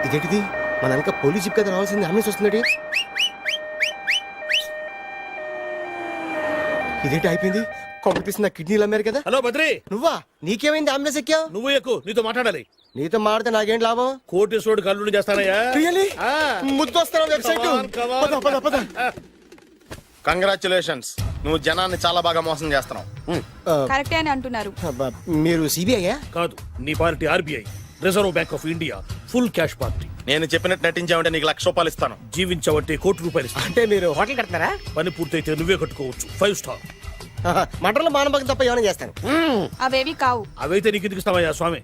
ఇదేంటిది, మన వెనక పోలీస్ జిప్ కదా రావాల్సింది, అంబులెన్స్ వస్తుంది. ఇదేంటి అయిపోయింది, కాంపిటీషన్ నా కిడ్నీలు అమ్మారు కదా. హలో బద్రి, నువ్వా? నీకేమైంది, అంబులెన్స్ ఎక్కావు? నువ్వు ఎక్కువ, నీతో మాట్లాడాలి. నీతో మాడితే నాకేంటి లాభం? కోటేశ్వరుడు కల్లుడు చేస్తానయ్యా. ముద్దు వస్తాను వెబ్సైట్. కంగ్రాచులేషన్స్, నువ్వు జనాన్ని చాలా బాగా మోసం చేస్తున్నావు. కరెక్టే అని అంటున్నారు. మీరు సిబిఐ కాదు, నీ party RBI, reserve bank of India, full cash party. నేను చెప్పినట్టు నటించావంటే నీకు ₹1,00,000 ఇస్తాను. జీవించవంటే ₹1,00,00,000 ఇస్తాను. అంటే మీరు హోటల్ కడతారా? పని పూర్తయితే నువ్వే కట్టుకోవచ్చు, 5 స్టార్. మటన్లో మానభంగం తప్ప ఏమైనా చేస్తాను. అవేవి కావు. అవైతే నీకు ఎందుకు ఇస్తావయ్యా స్వామి?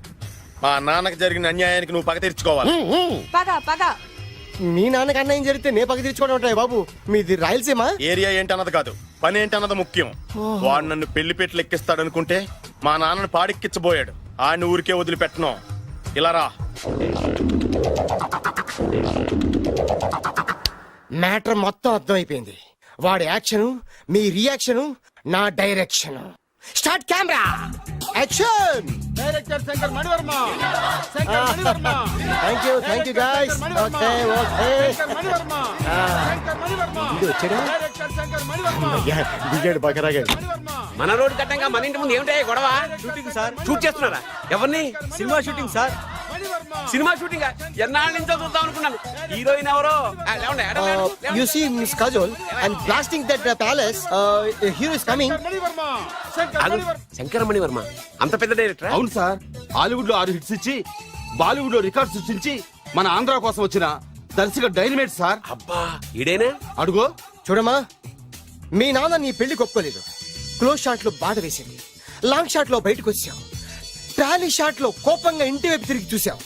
మా నాన్నకి జరిగిన అన్యాయానికి నువ్వు పగ తీర్చుకోవాలి. పగ మీ నాన్నకి అన్యాయం జరిగితే నే పక్క తీర్చుకోవడం ఉంటాయి బాబు. మీది రాయలసీమ. ఏరియా ఏంటన్నది కాదు, పని ఏంటన్నది ముఖ్యం. వాడు నన్ను పెళ్లి పెట్లు ఎక్కిస్తాడు అనుకుంటే మా నాన్నని పాడెక్కించబోయాడు. ఆడిని ఊరికే వదిలిపెట్టను. ఇలా రా. మ్యాటర్ మొత్తం అర్థమైపోయింది. వాడి యాక్షన్, మీ రియాక్షన్, నా direction. Start camera, action. Director Shankar Mani Varma. Thank you guys. Okay ఇది వచ్చాడా? దిగాడు, బాగా రాగాడు. మన రోడ్డు కట్టంగా మన ఇంటి ముందు ఏమిటాయి గొడవ? Shooting sir. షూట్ చేస్తున్నారా? ఎవరిని? Cinema shooting sir. Cinema shooting ఎన్నాళ్ళ నుంచో చూద్దాం అనుకున్నాను. హీరోయిన్ ఎవరో? You see Miss Kajol, I'm blasting that palace. Hero is coming. Shankara Mani Varma అంత పెద్ద డైరెక్టర్? అవును సార్, హాలీవుడ్ లో 6 హిట్స్ ఇచ్చి బాలీవుడ్ లో రికార్డ్ సృష్టించి మన ఆంధ్ర కోసం వచ్చిన దర్శక డైనమేట్ సార్. అబ్బా, ఈడేనా? అడుగో. చూడమ్మా, మీ నాన్న నీ పెళ్లి ఒప్పుకోలేదు. క్లోజ్ షాట్ లో బాధ వేసింది, లాంగ్ షాట్ లో బయటకు వచ్చావు, ట్రాలీ షాట్ లో కోపంగా ఇంటి వైపు తిరిగి చూసావు.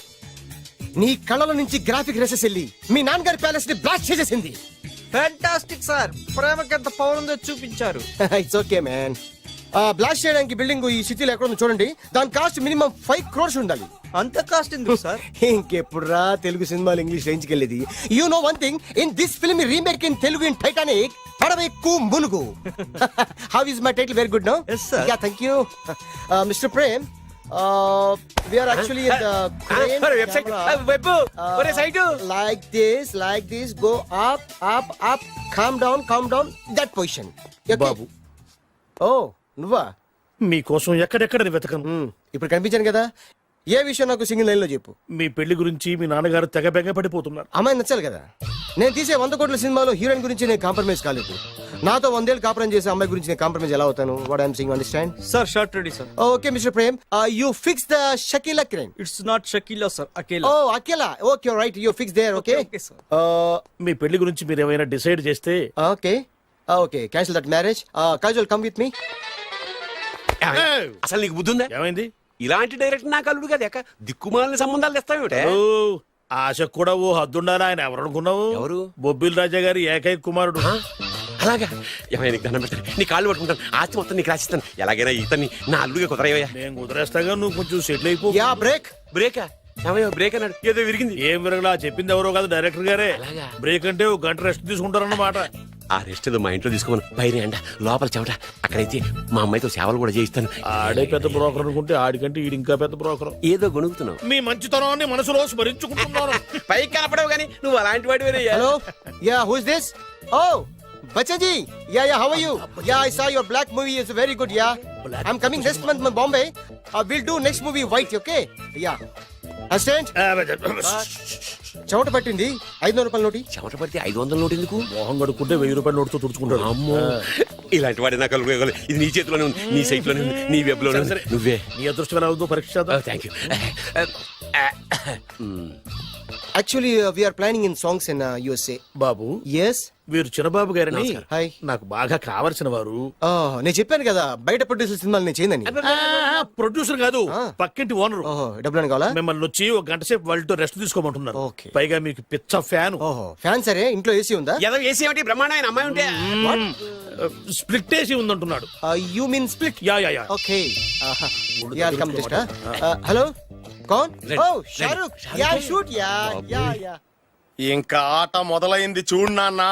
నీ కళ్ళల నుంచి గ్రాఫిక్ రెసెస్ వెళ్ళి మీ నాన్నగారి ప్యాలెస్ ని బ్లాస్ట్ చేసేసింది. ఫ్యాంటాస్టిక్ సార్, ప్రేమకెంత పవర్ ఉందో చూపించారు. It's okay man. బ్లాస్ట్ చేయడానికి బిల్డింగ్ ఈ సిటీలో ఎక్కడ ఉందో చూడండి. దాని కాస్ట్ మినిమం 5 crores ఉండాలి. అంత కాస్ట్ ఎందుకు సార్? ఇంకెప్పుడు రా తెలుగు సినిమాలు ఇంగ్లీష్ రేంజ్కి వెళ్ళేది. You know one thing, in this film remake in Telugu in Titanic, పడవెక్కు మునుగు. How is my title? Very good no. Yes, sir. Yeah, thank you. Mister Prem, we are actually in the crane website camera. Web ఒరే site like this, go up, calm down, that position. Okay? బాబు, Oh, నువ్వా? మీకోసం ఎక్కడెక్కడ వెతకను. ఇప్పుడు కనిపించాను కదా. ఏ విషయం నాకు సింగిల్ లైన్ లో చెప్పు. మీ పెళ్లి గురించి మీ నాన్నగారు తెగ బెంగ పడిపోతున్నారు. అమ్మాయి నచ్చాలి కదా. నేను తీసే 100 కోట్ల సినిమాలో హీరోయిన్ గురించి నేను కాంప్రమైజ్ కాలేదు. నాతో 100 ఏళ్ళు కాపురం చేసే అమ్మాయి గురించి నేను కాంప్రమైజ్ ఎలా అవుతాను? What I'm saying, understand? Sir shot ready sir. Okay Mister Prem, you fix the Shakeela crime. It's not Shakeela sir, Akela. Oh Akela, okay right, you fix there. Okay మీ పెళ్లి గురించి మీరు ఏమైనా డిసైడ్ చేస్తే. Okay cancel that marriage. Kajal, come with me. అసలు నీకు బుద్ధి ఉందా? ఏమైంది? ఇలాంటి డైరెక్టర్ నాకు అల్లుడు కదా, ఎక్క దిక్కుమాలని సంబంధాలు తెస్తావేమిటే? ఆశకు కూడా ఓ హద్దుండాలి. ఆయన ఎవరు అనుకున్నావు? ఎవరు? బొబ్బిల్ రాజా గారి ఏకైక కుమారుడు. అలాగా? ఏమైనా నీకు దండం పెడతాను, నీ కాళ్ళు పట్టుకుంటాను, ఆస్తి మొత్తం నీకు రాసిస్తాను. ఎలాగైనా ఇతన్ని నా అల్లుడిగా కుదరయ్యా. నేను కుదిరేస్తాగా, నువ్వు కొంచెం సెటిల్ అయిపో. Yeah, break. బ్రేకా? ఏమయ్యో బ్రేక్ అన్నాడు, ఏదో విరిగింది. ఏం విరగలా? చెప్పింది ఎవరో కాదు, డైరెక్టర్ గారే. అలాగా? బ్రేక్ అంటే 1 గంట రెస్ట్ తీసుకుంటారన్నమాట. ఆ రెస్ట్ ఏదో మా ఇంట్లో తీసుకోమను. పైన ఎండ, లోపల చెమట. అక్కడైతే మా అమ్మాయితో సేవలు కూడా చేయిస్తాను. ఆడే పెద్ద బ్రోకర్ అనుకుంటే ఆడికంటే ఈడు ఇంకా పెద్ద బ్రోకర్. ఏదో గొణుగుతున్నావు. మీ మంచితనాన్ని మనసులో స్మరించుకుంటున్నాను. పైకి కనపడవు కానీ నువ్వు అలాంటి వాడివేనే. Hello yeah who is this oh Bachchan ji yeah yeah how are you yeah I saw your Black movie is very good yeah I am coming next month in Bombay will do next movie White okay yeah assistant చెమట పట్టింది 500 రూపాయల నోటి. చెమట పడితే 500 నోటు ఎందుకు? మోహం కడుక్కుంటే 1000 రూపాయల నోటుతో తుడుచుకుంటాడు. అమ్మో, ఇలాంటి వాడి నాకు ఇది నీ చేతిలోనే ఉంది, నీ సైట్ లోనే ఉంది, నీ వెబ్ లోనే ఉంది. నువ్వే. నీ అదృష్టం ఎలా ఉందో పరీక్ష. Thank you. Actually we are planning in songs in USA. బాబు yes వీరు చిన్నబాబు గారని హాయ్. నాకు బాగా కావలసిన వారు. నేను చెప్పాను కదా బయట ప్రొడ్యూసర్ సినిమాలు నేను చేయదని. ప్రొడ్యూసర్ కాదు, పక్కింటి ఓనరు. డబ్బులు కావాలా? మిమ్మల్ని వచ్చి ఒక గంట సేపు వాళ్ళతో రెస్ట్ తీసుకోమంటున్నారు. Okay. పైగా మీకు పిచ్చ ఫ్యాన్. ఫ్యాన్ సరే ఇంట్లో ఏసీ ఉందా? ఏదో ఏసీ ఏమిటి, బ్రహ్మాండమైన అమ్మాయి ఉంటే. స్ప్లిట్ ఏసీ ఉందంటున్నాడు. You mean split? Yeah yeah yeah. Okay yeah come just hello కౌన్? Oh Shahrukh. Yeah shoot yeah yeah yeah. ఇంకా ఆట మొదలైంది చూడు నాన్న.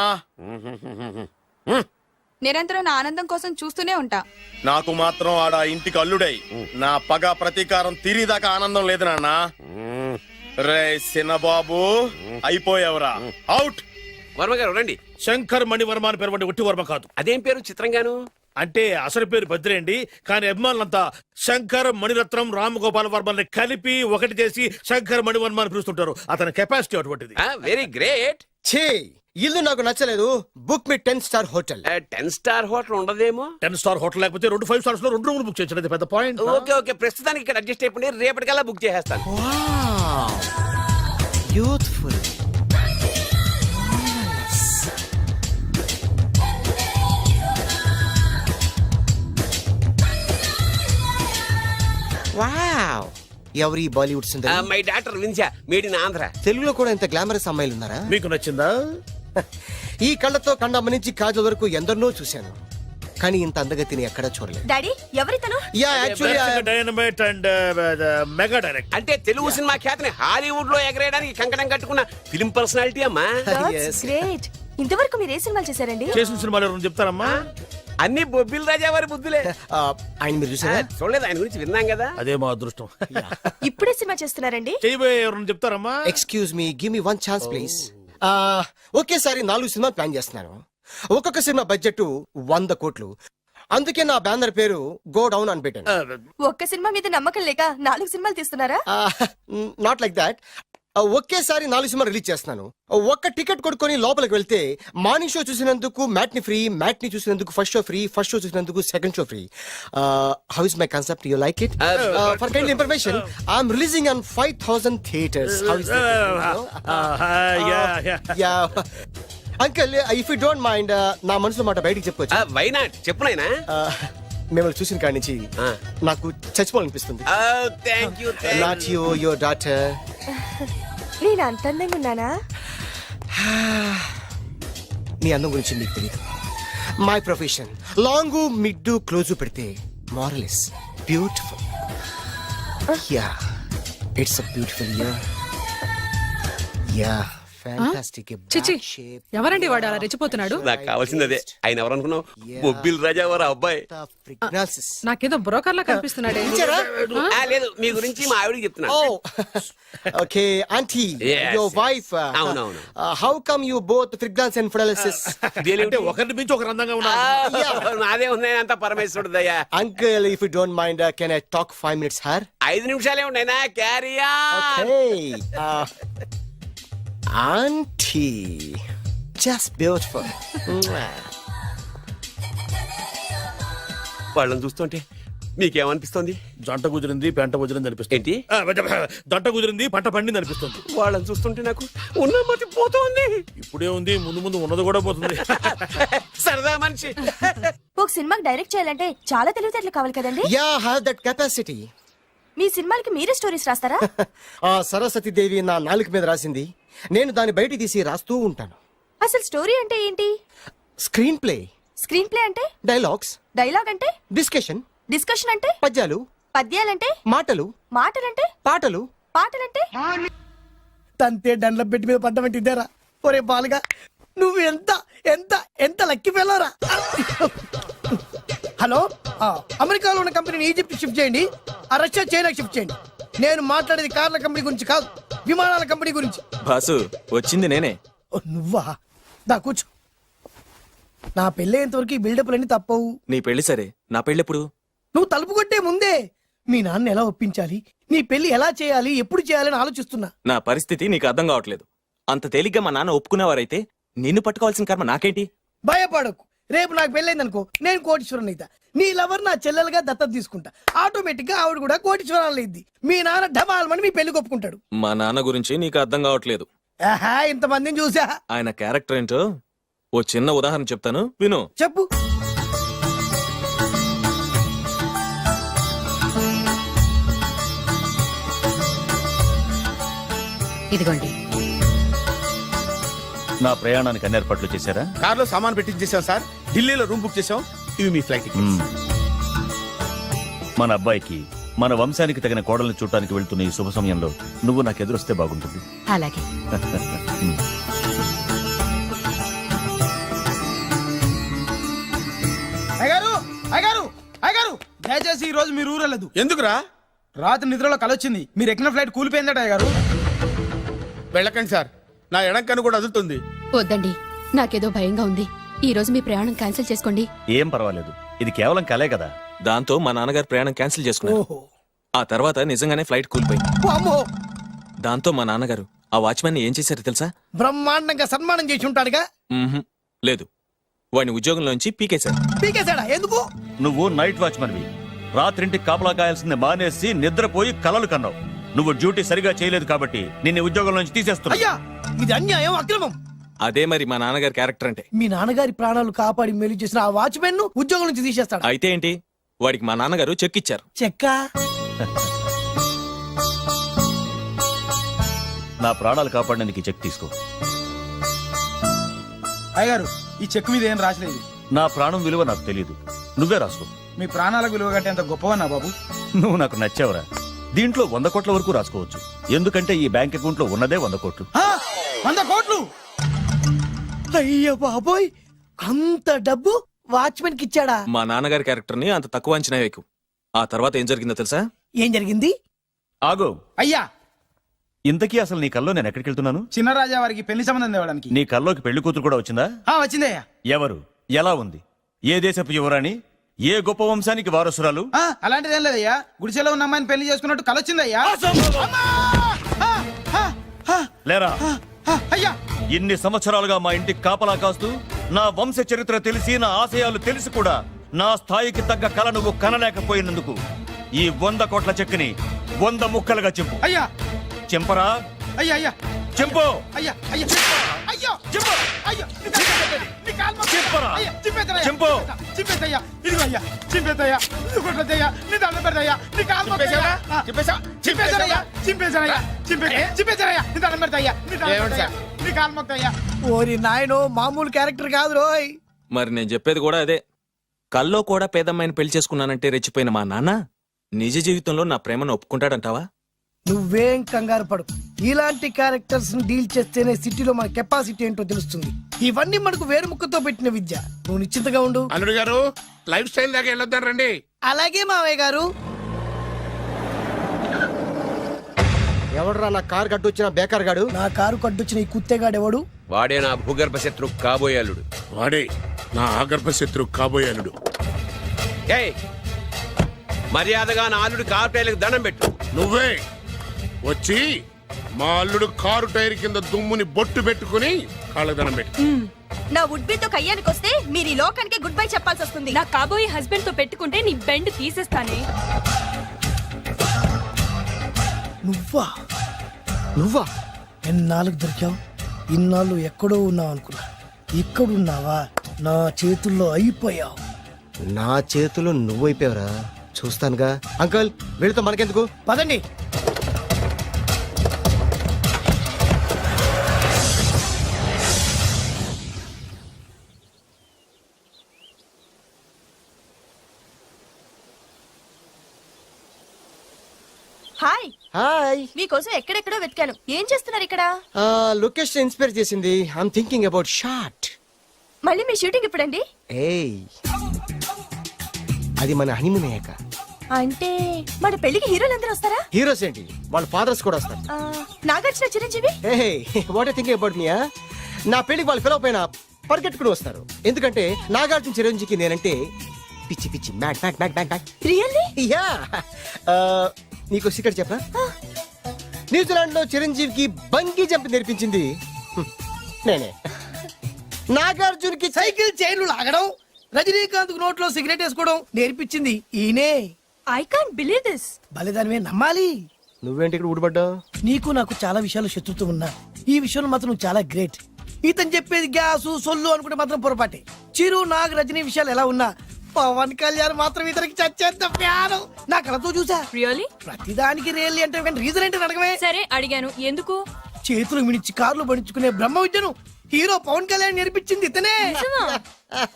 నిరంతరం నా ఆనందం కోసం చూస్తూనే ఉంటా. నాకు మాత్రం ఆడ ఇంటికి అల్లుడై నా పగ ప్రతీకారం తీరిదాకా ఆనందం లేదు నాన్న. రే చిన్నబాబు అయిపోయావురా, అవుట్. వర్మ గారు రండి. శంకర్ మణివర్మ అని పేరు ఒట్టి వర్మ కాదు. అదేం పేరు చిత్రంగాను? అంటే అసలు పేరు భద్రేండి, కానీ అభిమానులంతా శంకర్ మణిరత్నం రామగోపాల వర్మని కలిపి ఒకటి చేసి శంకర్ మణివర్మ అని పిలుస్తుంటారు. అతని కెపాసిటీ అటువంటిది. Very great. ఛీ ఇల్లు నాకు నచ్చలేదు. బుక్ మీ 10 స్టార్ హోటల్. 10 స్టార్ హోటల్ ఉండదేమో. 10 స్టార్ హోటల్ లేకపోతే 2 5 స్టార్స్ లో 2 రూములు బుక్ చేయొచ్చు. పెద్ద పాయింట్. ఓకే ఓకే, ప్రస్తుతానికి ఇక్కడ అడ్జస్ట్ అయిపోయి రేపటికల్లా బుక్ చేసేస్తాను. యూత్ఫుల్. వావ్, ఎవరి బాలీవుడ్ సుందరి? మై డాక్టర్ విన్సా, మేడ్ ఇన్ ఆంధ్ర. తెలుగులో కూడా ఇంత గ్లామరస్ అమ్మాయిలు ఉన్నారా? మీకు నచ్చిందా? ఈ కళ్ళతో కండమ్మ నుంచి కాజల్ వరకు ఎందరినో చూశాను, కానీ ఇంత అందగతిని ఎక్కడా చూడలేదు. డాడీ ఎవరితను? Yeah actually dynamite and mega direct. అంటే తెలుగు సినిమా ఖ్యాతిని హాలీవుడ్ లో ఎగరేయడానికి కంకణం కట్టుకున్న ఫిలిం పర్సనాలిటీ అమ్మా. గ్రేట్. ఇంతవరకు మీరు ఏ సినిమాలు చేశారండి? చేసిన సినిమాలు ఎవరు చెప్తారమ్మా? అన్ని బొబ్బిల్ రాజా వారి బుద్ధులే. ఆయన మీరు చూసారా? చూడలేదు, ఆయన గురించి విన్నాం కదా. అదే మా అదృష్టం. ఇప్పుడే సినిమా చేస్తున్నారండి? చేయబోయే ఎవరు చెప్తారమ్మా? Excuse me, give me 1 chance please. ఒకేసారి 4 సినిమాలు ప్లాన్ చేస్తున్నాను. ఒక్కొక్క సినిమా బడ్జెట్ 100 కోట్లు. అందుకే నా బ్యానర్ పేరు గో డౌన్ అని పెట్టాను. ఒక్క సినిమా మీద నమ్మకం లేక 4 సినిమాలు తీస్తున్నారా? Not like that. ఒకేసారి 4 సినిమా రిలీజ్ చేస్తున్నాను. ఒక్క టికెట్ కొనుక్కొని లోపలికి వెళ్తే మార్నింగ్ షో చూసినందుకు మ్యాట్ని ఫ్రీ, మ్యాట్ని చూసినందుకు first show free, first show చూసినందుకు second show free. How is my concept? You like it? For kind information, I'm releasing on 5000 theatres. How is uncle, if you don't mind నా మనసులో మాట బయటికి చెప్పుకోవచ్చు? వై నాట్, చెప్పు నాయనా. మిమ్మల్ని చూసిన కాడి నుంచి నాకు చచ్చిపోవాలనిపిస్తుంది. Thank you. Not you, your daughter. నేను అంత అందంగా ఉన్నానా? నీ అందం గురించి నీకు తెలియదు. My profession long mid close పెడితే marvellous beautiful. Yeah it's a beautiful year. Yeah fantastic. చిచి, ఎవరండి వాడు అలా రెచ్చిపోతున్నాడు? నాకు కావాల్సింది అదే. ఆయన ఎవరు అనుకున్నావు? బొబ్బిల్ రాజా వారు అబ్బాయి. నాకేదో బ్రోకర్ లా కనిపిస్తున్నాడే. లేదు, మీ గురించి మా ఆవిడకి చెప్తున్నా. Okay aunty, your wife. అవునవును. How come you both fragrance and fidelities? అంటే ఒకరిని మించి ఒకరు అందంగా ఉన్నారు. నాదే ఉన్నాయి అంత పరమేశ్వరుడు దయ్యా. Uncle, if you don't mind, can I talk 5 minutes her? 5 నిమిషాలే ఉన్నాయినా, carry on. Auntie, just beautiful. వాళ్ళని చూస్తుంటే మీకేమనిపిస్తుంది? జంట కుదిరింది, పెంట కుదిరింది అనిపిస్తుంది. ఏంటి? దంట కుదిరింది, పంట పండింది అనిపిస్తుంది. వాళ్ళని చూస్తుంటే నాకు ఉన్న మతి పోతుంది. ఇప్పుడే ఉంది, ముందు ముందు ఉన్నది కూడా పోతుంది. సరదా మనిషి. ఒక సినిమాకి డైరెక్ట్ చేయాలంటే చాలా తెలివితేటలు కావాలి కదండి? Yeah, have that capacity. మీ సినిమాలకి మీరే స్టోరీస్ రాస్తారా? సరస్వతి దేవి నా నాలుక మీద రాసింది, నేను దాన్ని బయట తీసి రాస్తూ ఉంటాను. అసలు స్టోరీ అంటే ఏంటి? Screen play. స్క్రీన్ ప్లే అంటే? డైలాగ్స్. డైలాగ్ అంటే? డిస్కషన్. డిస్కషన్ అంటే? పద్యాలు. పద్యాలంటే? మాటలు. మాటలంటే? పాటలు. పాటలంటే? తంతే దండ్ల పెట్టి మీద పడ్డమంటే ఇద్దారా? ఒరే బాలుగా నువ్వు ఎంత ఎంత ఎంత లక్కి పిల్లరా. హలో, అమెరికాలో ఉన్న కంపెనీని ఈజిప్ట్ షిఫ్ట్ చేయండి, ఆ రష్యా చైనాకి షిఫ్ట్ చేయండి. నేను మాట్లాడేది కార్ల కంపెనీ గురించి కాదు, విమానాల కంపెనీ గురించి. బాసు వచ్చింది నేనే. ఓ, నువ్వా? దా కూర్చో. నా పెళ్ళేంతవరకు ఈ బిల్డప్లన్నీ తప్పవు. నీ పెళ్లి సరే, నా పెళ్ళెప్పుడు? నువ్వు తలుపు కొట్టే ముందే మీ నాన్న ఎలా ఒప్పించాలి, నీ పెళ్లి ఎలా చేయాలి, ఎప్పుడు చేయాలని ఆలోచిస్తున్నా. నా పరిస్థితి నీకు అర్థం కావట్లేదు. అంత తేలిగ్గా మా నాన్న ఒప్పుకునేవారైతే నిన్ను పట్టుకోవాల్సిన కర్మ నాకేంటి? భయపడకు, రేపు నాకు పెళ్ళైందనుకో నేను కోటీశ్వరం అయితా. నీ లవర్ నా చెల్లెలుగా దత్తత తీసుకుంటా. ఆటోమేటిక్ గా ఆవిడ కూడా కోటీశ్వరాలు అయింది. మీ నాన్న ఢమాల్మని మీ పెళ్లి ఒప్పుకుంటాడు. మా నాన్న గురించి నీకు అర్థం కావట్లేదు. ఆహా, ఇంతమందిని చూసా. ఆయన క్యారెక్టర్ ఏంటో ఓ చిన్న ఉదాహరణ చెప్తాను, విను. చెప్పు. ఇదిగోండి. నా ప్రయాణానికి అన్ని ఏర్పాట్లు చేశారా? కార్లో సామాన్ పెట్టించేసాం సార్, ఢిల్లీలో రూమ్ బుక్ చేసాం. ఇవి మీ ఫ్లైట్ టికెట్స్. మన అబ్బాయికి మన వంశానికి తగిన కోడల్ని చూడటానికి వెళ్తున్న ఈ శుభ సమయంలో నువ్వు నాకు ఎదురొస్తే బాగుంటుంది. అలాగే. అయ్యగారు, అయ్యగారు, అయ్యగారు, దయచేసి ఈ రోజు మీరు ఊరెళ్ళదు. ఎందుకురా? రాత్రి నిద్రలో కలొచ్చింది, మీరు ఎక్కిన ఫ్లైట్ కూలిపోయిందట. అయ్యగారు వెళ్ళకండి సార్, నా ఎడం కన్ను కూడా అదులుతుంది. వద్దండి, నాకేదో భయంగా ఉంది. ఈ రోజు మీ ప్రయాణం క్యాన్సిల్ చేసుకోండి. ఏం పర్వాలేదు, ఇది కేవలం కలే కదా. దాంతో మా నాన్నగారు ప్రయాణం క్యాన్సిల్ చేసుకున్నారు. ఓహో, ఆ తర్వాత నిజంగానే ఫ్లైట్ కూలిపోయింది. అమ్మో, దాంతో మా నాన్నగారు ఆ వాచ్మెన్ ఏం చేశారో తెలుసా? బ్రహ్మాండంగా సన్మానం చేసి ఉంటాడుగా. మ్మ్హ్. లేదు, వాడిని ఉద్యోగంలోంచి పీకేశారు. పీకేశాడా? ఎందుకు? నువ్వు నైట్ వాచ్మన్వి, రాత్రింటికి కాపలా కాయాల్సింది మానేసి నిద్రపోయి కలలు కన్నావు. నువ్వు డ్యూటీ సరిగా చేయలేదు కాబట్టి నిన్ను ఉద్యోగం నుంచి తీసేస్తున్నా. అయ్యా, ఇది అన్యాయం, అక్రమం. అదే మరి మా నాన్నగారి క్యారెక్టర్ అంటే. మీ నాన్నగారి ప్రాణాలు కాపాడి మేలు చేసిన ఆ వాచ్మెన్ ను ఉద్యోగం నుంచి తీసేస్తాడు. అయితే ఏంటి, వాడికి మా నాన్నగారు చెక్ ఇచ్చారు. చెక్క? నా ప్రాణాలు కాపాడడానికి చెక్ తీసుకో. అయ్యగారు, ఈ చెక్ మీద ఏం రాసలేదు. నా ప్రాణం విలువ నాకు తెలియదు, నువ్వే రాసుకో. మీ ప్రాణాలకు విలువ కట్టేంత గొప్పవన్నా బాబు. నువ్వు నాకు నచ్చావురా. దీంట్లో 100 కోట్ల వరకు రాసుకోవచ్చు, ఎందుకంటే ఈ బ్యాంక్ అకౌంట్ లో ఉన్నదే 100 కోట్లు. 100 కోట్లు? అయ్య బాబోయ్, అంత డబ్బు వాచ్మెన్ కి ఇచ్చాడా? మా నాన్నగారి క్యారెక్టర్ ని అంత తక్కువ అంచనా వేయకు. ఆ తర్వాత ఏం జరిగిందో తెలుసా? ఏం జరిగింది? ఆగో అయ్యా, ఇంతకీ అసలు నీ కల్లో నేను ఎక్కడికి వెళ్తున్నాను? చిన్నరాజా వారికి పెళ్లి సంబంధం తేవడానికి. నీ కల్లోకి పెళ్లి కూతురు కూడా వచ్చిందా? వచ్చిందయ్యా. ఎవరు, ఎలా ఉంది, ఏ దేశపు యువరాణి, ఏ గొప్ప వంశానికి వారసురాలు? అలాంటిదేం లేదయ్యా, గుడిసెలో ఉన్న అమ్మాయిని పెళ్లి చేసుకున్నట్టు కలొచ్చిందయ్యా. లేరా? అయ్యా, ఇన్ని సంవత్సరాలుగా మా ఇంటికి కాపలా కాస్తూ నా వంశ చరిత్ర తెలిసి నా ఆశయాలు తెలిసి కూడా నా స్థాయికి తగ్గ కళ నువ్వు కనలేకపోయినందుకు ఈ 100 కోట్ల చెక్కుని 100 ముక్కలుగా చింపు. అయ్యా, చింపరా? అయ్యా, అయ్యా, చింపు. అయ్యా, అయ్యా, అయ్యో, చింపు. అయ్యో, చింపరా? చింపేద్దయ్యా, చింపు. చింపేద్దయ్యా, ఇదిగో అయ్యా, చింపేద్దయ్యా, ఇది కొట్టద్దయ్యా, నీ దండం పెడతాయ్యా, నీ కాలు మొక్కుతాయ్యా. చింపేశానయ్యా, చింపేశానయ్యా, చింపేశానయ్యా, నీ దండం పెడతాయ్యా, నీ దండం పెడతాయ్యా, నీ కాలు మొక్కుతాయ్యా. ఓరి నాయనో, మామూలు క్యారెక్టర్ కాదు రోయ్. మరి నేను చెప్పేది కూడా అదే. కల్లో కూడా పేదమ్మాయిని పెళ్లి చేసుకున్నానంటే రెచ్చిపోయిన మా నాన్న నిజ జీవితంలో నా ప్రేమను ఒప్పుకుంటాడంటావా? నువ్వేం కంగారు పడు, ఇలాంటి క్యారెక్టర్స్ ని డీల్ చేస్తేనే సిటీలో మన కెపాసిటీ ఏంటో తెలుస్తుంది. ఇవన్నీ మనకు వేరు ముక్కతో పెట్టిన విద్య. నువ్వు నిశ్చింతగా ఉండు. అల్లుడు గారు, లైఫ్ స్టైల్ దాకా వెళ్ళొద్దాం రండి. అలాగే మావయ్య గారు. ఎవడరా నా కారు కట్టొచ్చిన బేకార్ గాడు? నా కారు కడ్డొచ్చిన ఈ కుత్తేగాడు ఎవడు? వాడే నా భూగర్భ శత్రు కాబోయాలుడు. వాడే నా ఆగర్భ శత్రు కాబోయాలుడు. ఏయ్, మర్యాదగా నా అల్లుడి కారు టైర్లకు దండం పెట్టు. నువ్వే వచ్చి మా అల్లుడు కారు టైర్ కింద దుమ్ముని బొట్టు పెట్టుకుని కాళ్ళకు దండం పెట్టు. నా వుడ్బీతో కయ్యానికి వస్తే మీరు ఈ లోకానికి గుడ్ బై చెప్పాల్సి వస్తుంది. నా కాబోయే హస్బెండ్ తో పెట్టుకుంటే నీ బెండ్ తీసేస్తానే. నువ్వా? నువ్వా? ఎన్నాళ్ళకు దొరికావు? ఇన్నాళ్ళు ఎక్కడో ఉన్నావు అనుకున్నా, ఇక్కడున్నావా? నా చేతుల్లో అయిపోయావు. నా చేతిలో నువ్వైపోయావురా, చూస్తానుగా. అంకల్, వీళ్ళతో మనకెందుకు, పదండి. హాయ్ హాయ్ మీకోసం ఎక్కడెక్కడో వెతికాను. ఏం చేస్తున్నారు ఇక్కడ? లొకేషన్ ఇన్స్పైర్ చేసింది. I'm thinking about short. మళ్ళీ మీ షూటింగ్ ఎప్పుడండి? ఏయ్, అది మన హనీమూన్ అయ్యాక. అంటే మన పెళ్లికి హీరోలు అందరూ వస్తారా? హీరోస్ ఏంటి, వాళ్ళ ఫాదర్స్ కూడా వస్తారు. Nagarjuna, Chiranjeevi. What I thinking about me. నా పెళ్లికి వాళ్ళు ఫిలప్ అయినా పరిగెట్టుకుని వస్తారు. ఎందుకంటే నాగార్జున చిరంజీవికి నేనంటే పిచ్చి పిచ్చి mad mad mad mad mad. Really? Yeah. నీకు సీక్రెట్ చెప్పా? న్యూజిలాండ్ లో చిరంజీవికి బంగీ జంప్ నేర్పించింది నేనే. నాగార్జున్కి సైకిల్ చైన్లు లాగడం, రజనీకాంత్ నోట్లో సిగరెట్ వేసుకోవడం నేర్పించింది ఈయనే. I can't believe this. బలిదానమే నమ్మాలి. నువ్వేంటి ఇక్కడ ఊడిపడ్డావు? నీకు నాకు చాలా విషయాలు శత్రుత్వం ఉన్నా ఈ విషయంలో మాత్రం నువ్వు చాలా గ్రేట్. ఇతను చెప్పేది గ్యాసు సొల్లు అనుకుంటే మాత్రం పొరపాటే. చిరు, నాగ్, రజనీ విషయాలు ఎలా ఉన్నా పవన్ కళ్యాణ్ మాత్రం ఇతనికి చచ్చేంత ప్యాను. నా కళతో చూసా. రియల్లీ? ప్రతిదానికి రియల్లీ అంటే రీజన్ ఏంటని అడగమే. సరే అడిగాను, ఎందుకు? చేతులు మిడిచి కార్లు పడించుకునే బ్రహ్మ విద్యను హీరో పవన్ కళ్యాణ్ నేర్పించింది ఇతనే.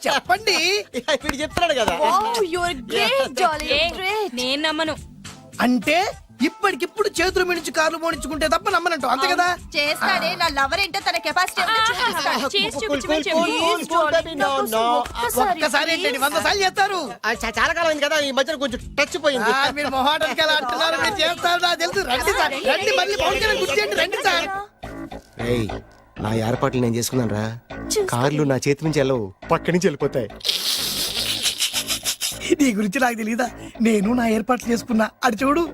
చెప్పండి. వీడు చెప్తున్నాడు కదా. నేను నమ్మను. అంటే ఇప్పటికిప్పుడు చేతులు మిడిచి కార్లు పోనించుకుంటే తప్ప నమ్మనంటూ అంతే కదా. చేస్తాడే, నా లవర్ ఏంటో తన కెపాసిటీ ఒక్కసారి ఏంటండి 100 సార్లు చేస్తారు. చాలా కాలం అయింది కదా, ఈ మధ్యన కొంచెం టచ్ పోయింది. మీరు మొహాటానికి ఎలా అంటున్నారు? మీరు చేస్తారు నాకు తెలుసు. రండి సార్, రండి. మళ్ళీ పవన్ కళ్యాణ్ గుర్తు రండి సార్. నా ఏర్పాట్లు నేను చేసుకున్నాను రా. కార్లు నా చేతి నుంచి వెళ్ళవు, పక్క నుంచి వెళ్ళిపోతాయి. నీ గురించి నాకు తెలీదా? నేను నా ఏర్పాట్లు చేసుకున్నా. అటు చూడు.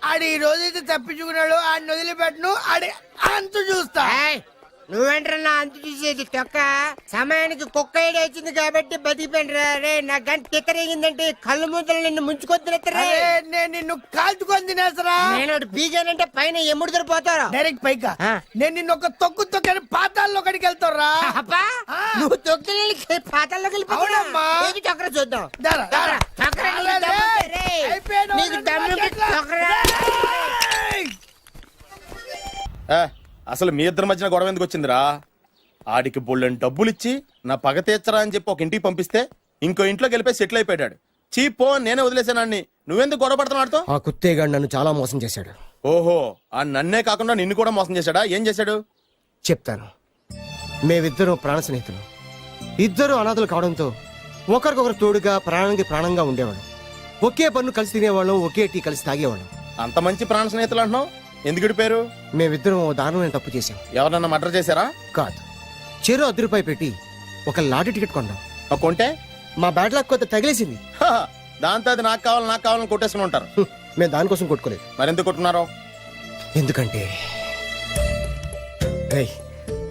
ఆడి ఈ రోజైతే తప్పించుకున్నాడు. ఆడిని వదిలిపెట్టను. ఆడి అంతు చూస్తా. నువ్వేంటన్నా అంత చూసేది తొక్క. సమయానికి కుక్క ఏడు వచ్చింది కాబట్టి బతికిపోయినరా రే. నా గంట తిక్కరేగిందంటే కళ్ళు ముద్దలు నిన్ను ముంచుకొద్దురెత్తరా. నేను నిన్ను కాల్చుకొని తినేసరా. నేను బీగానంటే పైన ఎముడు దొరిపోతారా డైరెక్ట్ పైకా. నేను నిన్ను ఒక తొక్కు తొక్కని పాతాల్లో కడికి వెళ్తారా. నువ్వు తొక్కి పాతాల్లోకి వెళ్ళిపోతావమ్మా. చక్ర చూద్దాం. అసలు మీ ఇద్దరి మధ్యన గొడవ ఎందుకు వచ్చిందిరా? ఆడికి బొళ్ళని డబ్బులు ఇచ్చి నా పగ తీర్చరా అని చెప్పి ఒక ఇంటికి పంపిస్తే ఇంకో ఇంట్లోకి వెళ్ళిపోయి సెటిల్ అయిపోయాడు. చీపో నేనే వదిలేసానాన్ని. నువ్వెందుకు గొడవ పడుతున్నాడుతో? ఆ కుత్తేగాడు నన్ను చాలా మోసం చేశాడు. ఓహో, ఆ నన్నే కాకుండా నిన్ను కూడా మోసం చేశాడా? ఏం చేశాడు చెప్తాను. మేమిద్దరం ప్రాణ స్నేహితులు. ఇద్దరు అనాథలు కావడంతో ఒకరికొకరు తోడుగా ప్రాణానికి ప్రాణంగా ఉండేవాళ్ళం. ఒకే పన్ను కలిసి తినేవాళ్ళం, ఒకే టీ కలిసి తాగేవాళ్ళం. అంత మంచి ప్రాణ స్నేహితులు అంటున్నావు, ఎందుకు పేరు? మేమిద్దరం దారుణమైన తప్పు చేశాం. ఎవరన్నా మర్డర్ చేశారా? కాదు, చెరో ₹10 పెట్టి ఒక లాటరీ టికెట్ కొన్నాం. కొంటే మా బ్యాడ్ లక్ కొత్త తగిలేసింది. దాంతో అది నాకు కావాలని కొట్టేసుకుని ఉంటారు. మేము దానికోసం కొట్టుకోలేదు. మరెందుకు కొట్టుకున్నారో? ఎందుకంటే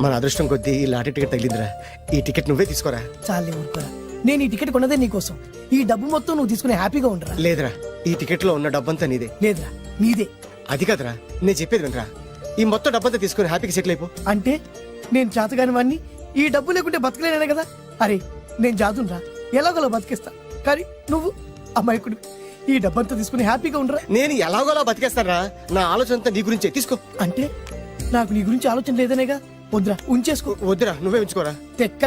మన అదృష్టం కొద్దీ ఈ లాటరీ టికెట్ తగిలిందిరా. ఈ టికెట్ నువ్వే తీసుకోరా. చాలే ఊరుకోరా. నేను ఈ టికెట్ కొన్నదే నీకోసం. ఈ డబ్బు మొత్తం నువ్వు తీసుకుని హ్యాపీగా ఉండరా. లేదురా, ఈ టికెట్ లో ఉన్న డబ్బంతా నీదే. లేదురా, నీదే. అది కదరా, నేను చెప్పేది వినరా. ఈ మొత్తం డబ్బంతా తీసుకుని హ్యాపీగా సెటిల్ అయిపో. అంటే నేను చేతగాని వాడిని, ఈ డబ్బు లేకుంటే బతకలేనే కదా. అరే నేను జాతునరా, ఎలాగోలా బతికేస్తా. కానీ నువ్వు అమాయకుడు. ఈ డబ్బంతా తీసుకుని హ్యాపీగా ఉండరా. నేను ఎలాగోలా బతికేస్తానరా. నా ఆలోచన అంతా నీ గురించే. తీసుకో. అంటే నాకు నీ గురించి ఆలోచన లేదనేగా. వద్దురా, ఉంచేసుకో. వద్దురా, నువ్వే ఉంచుకోరా.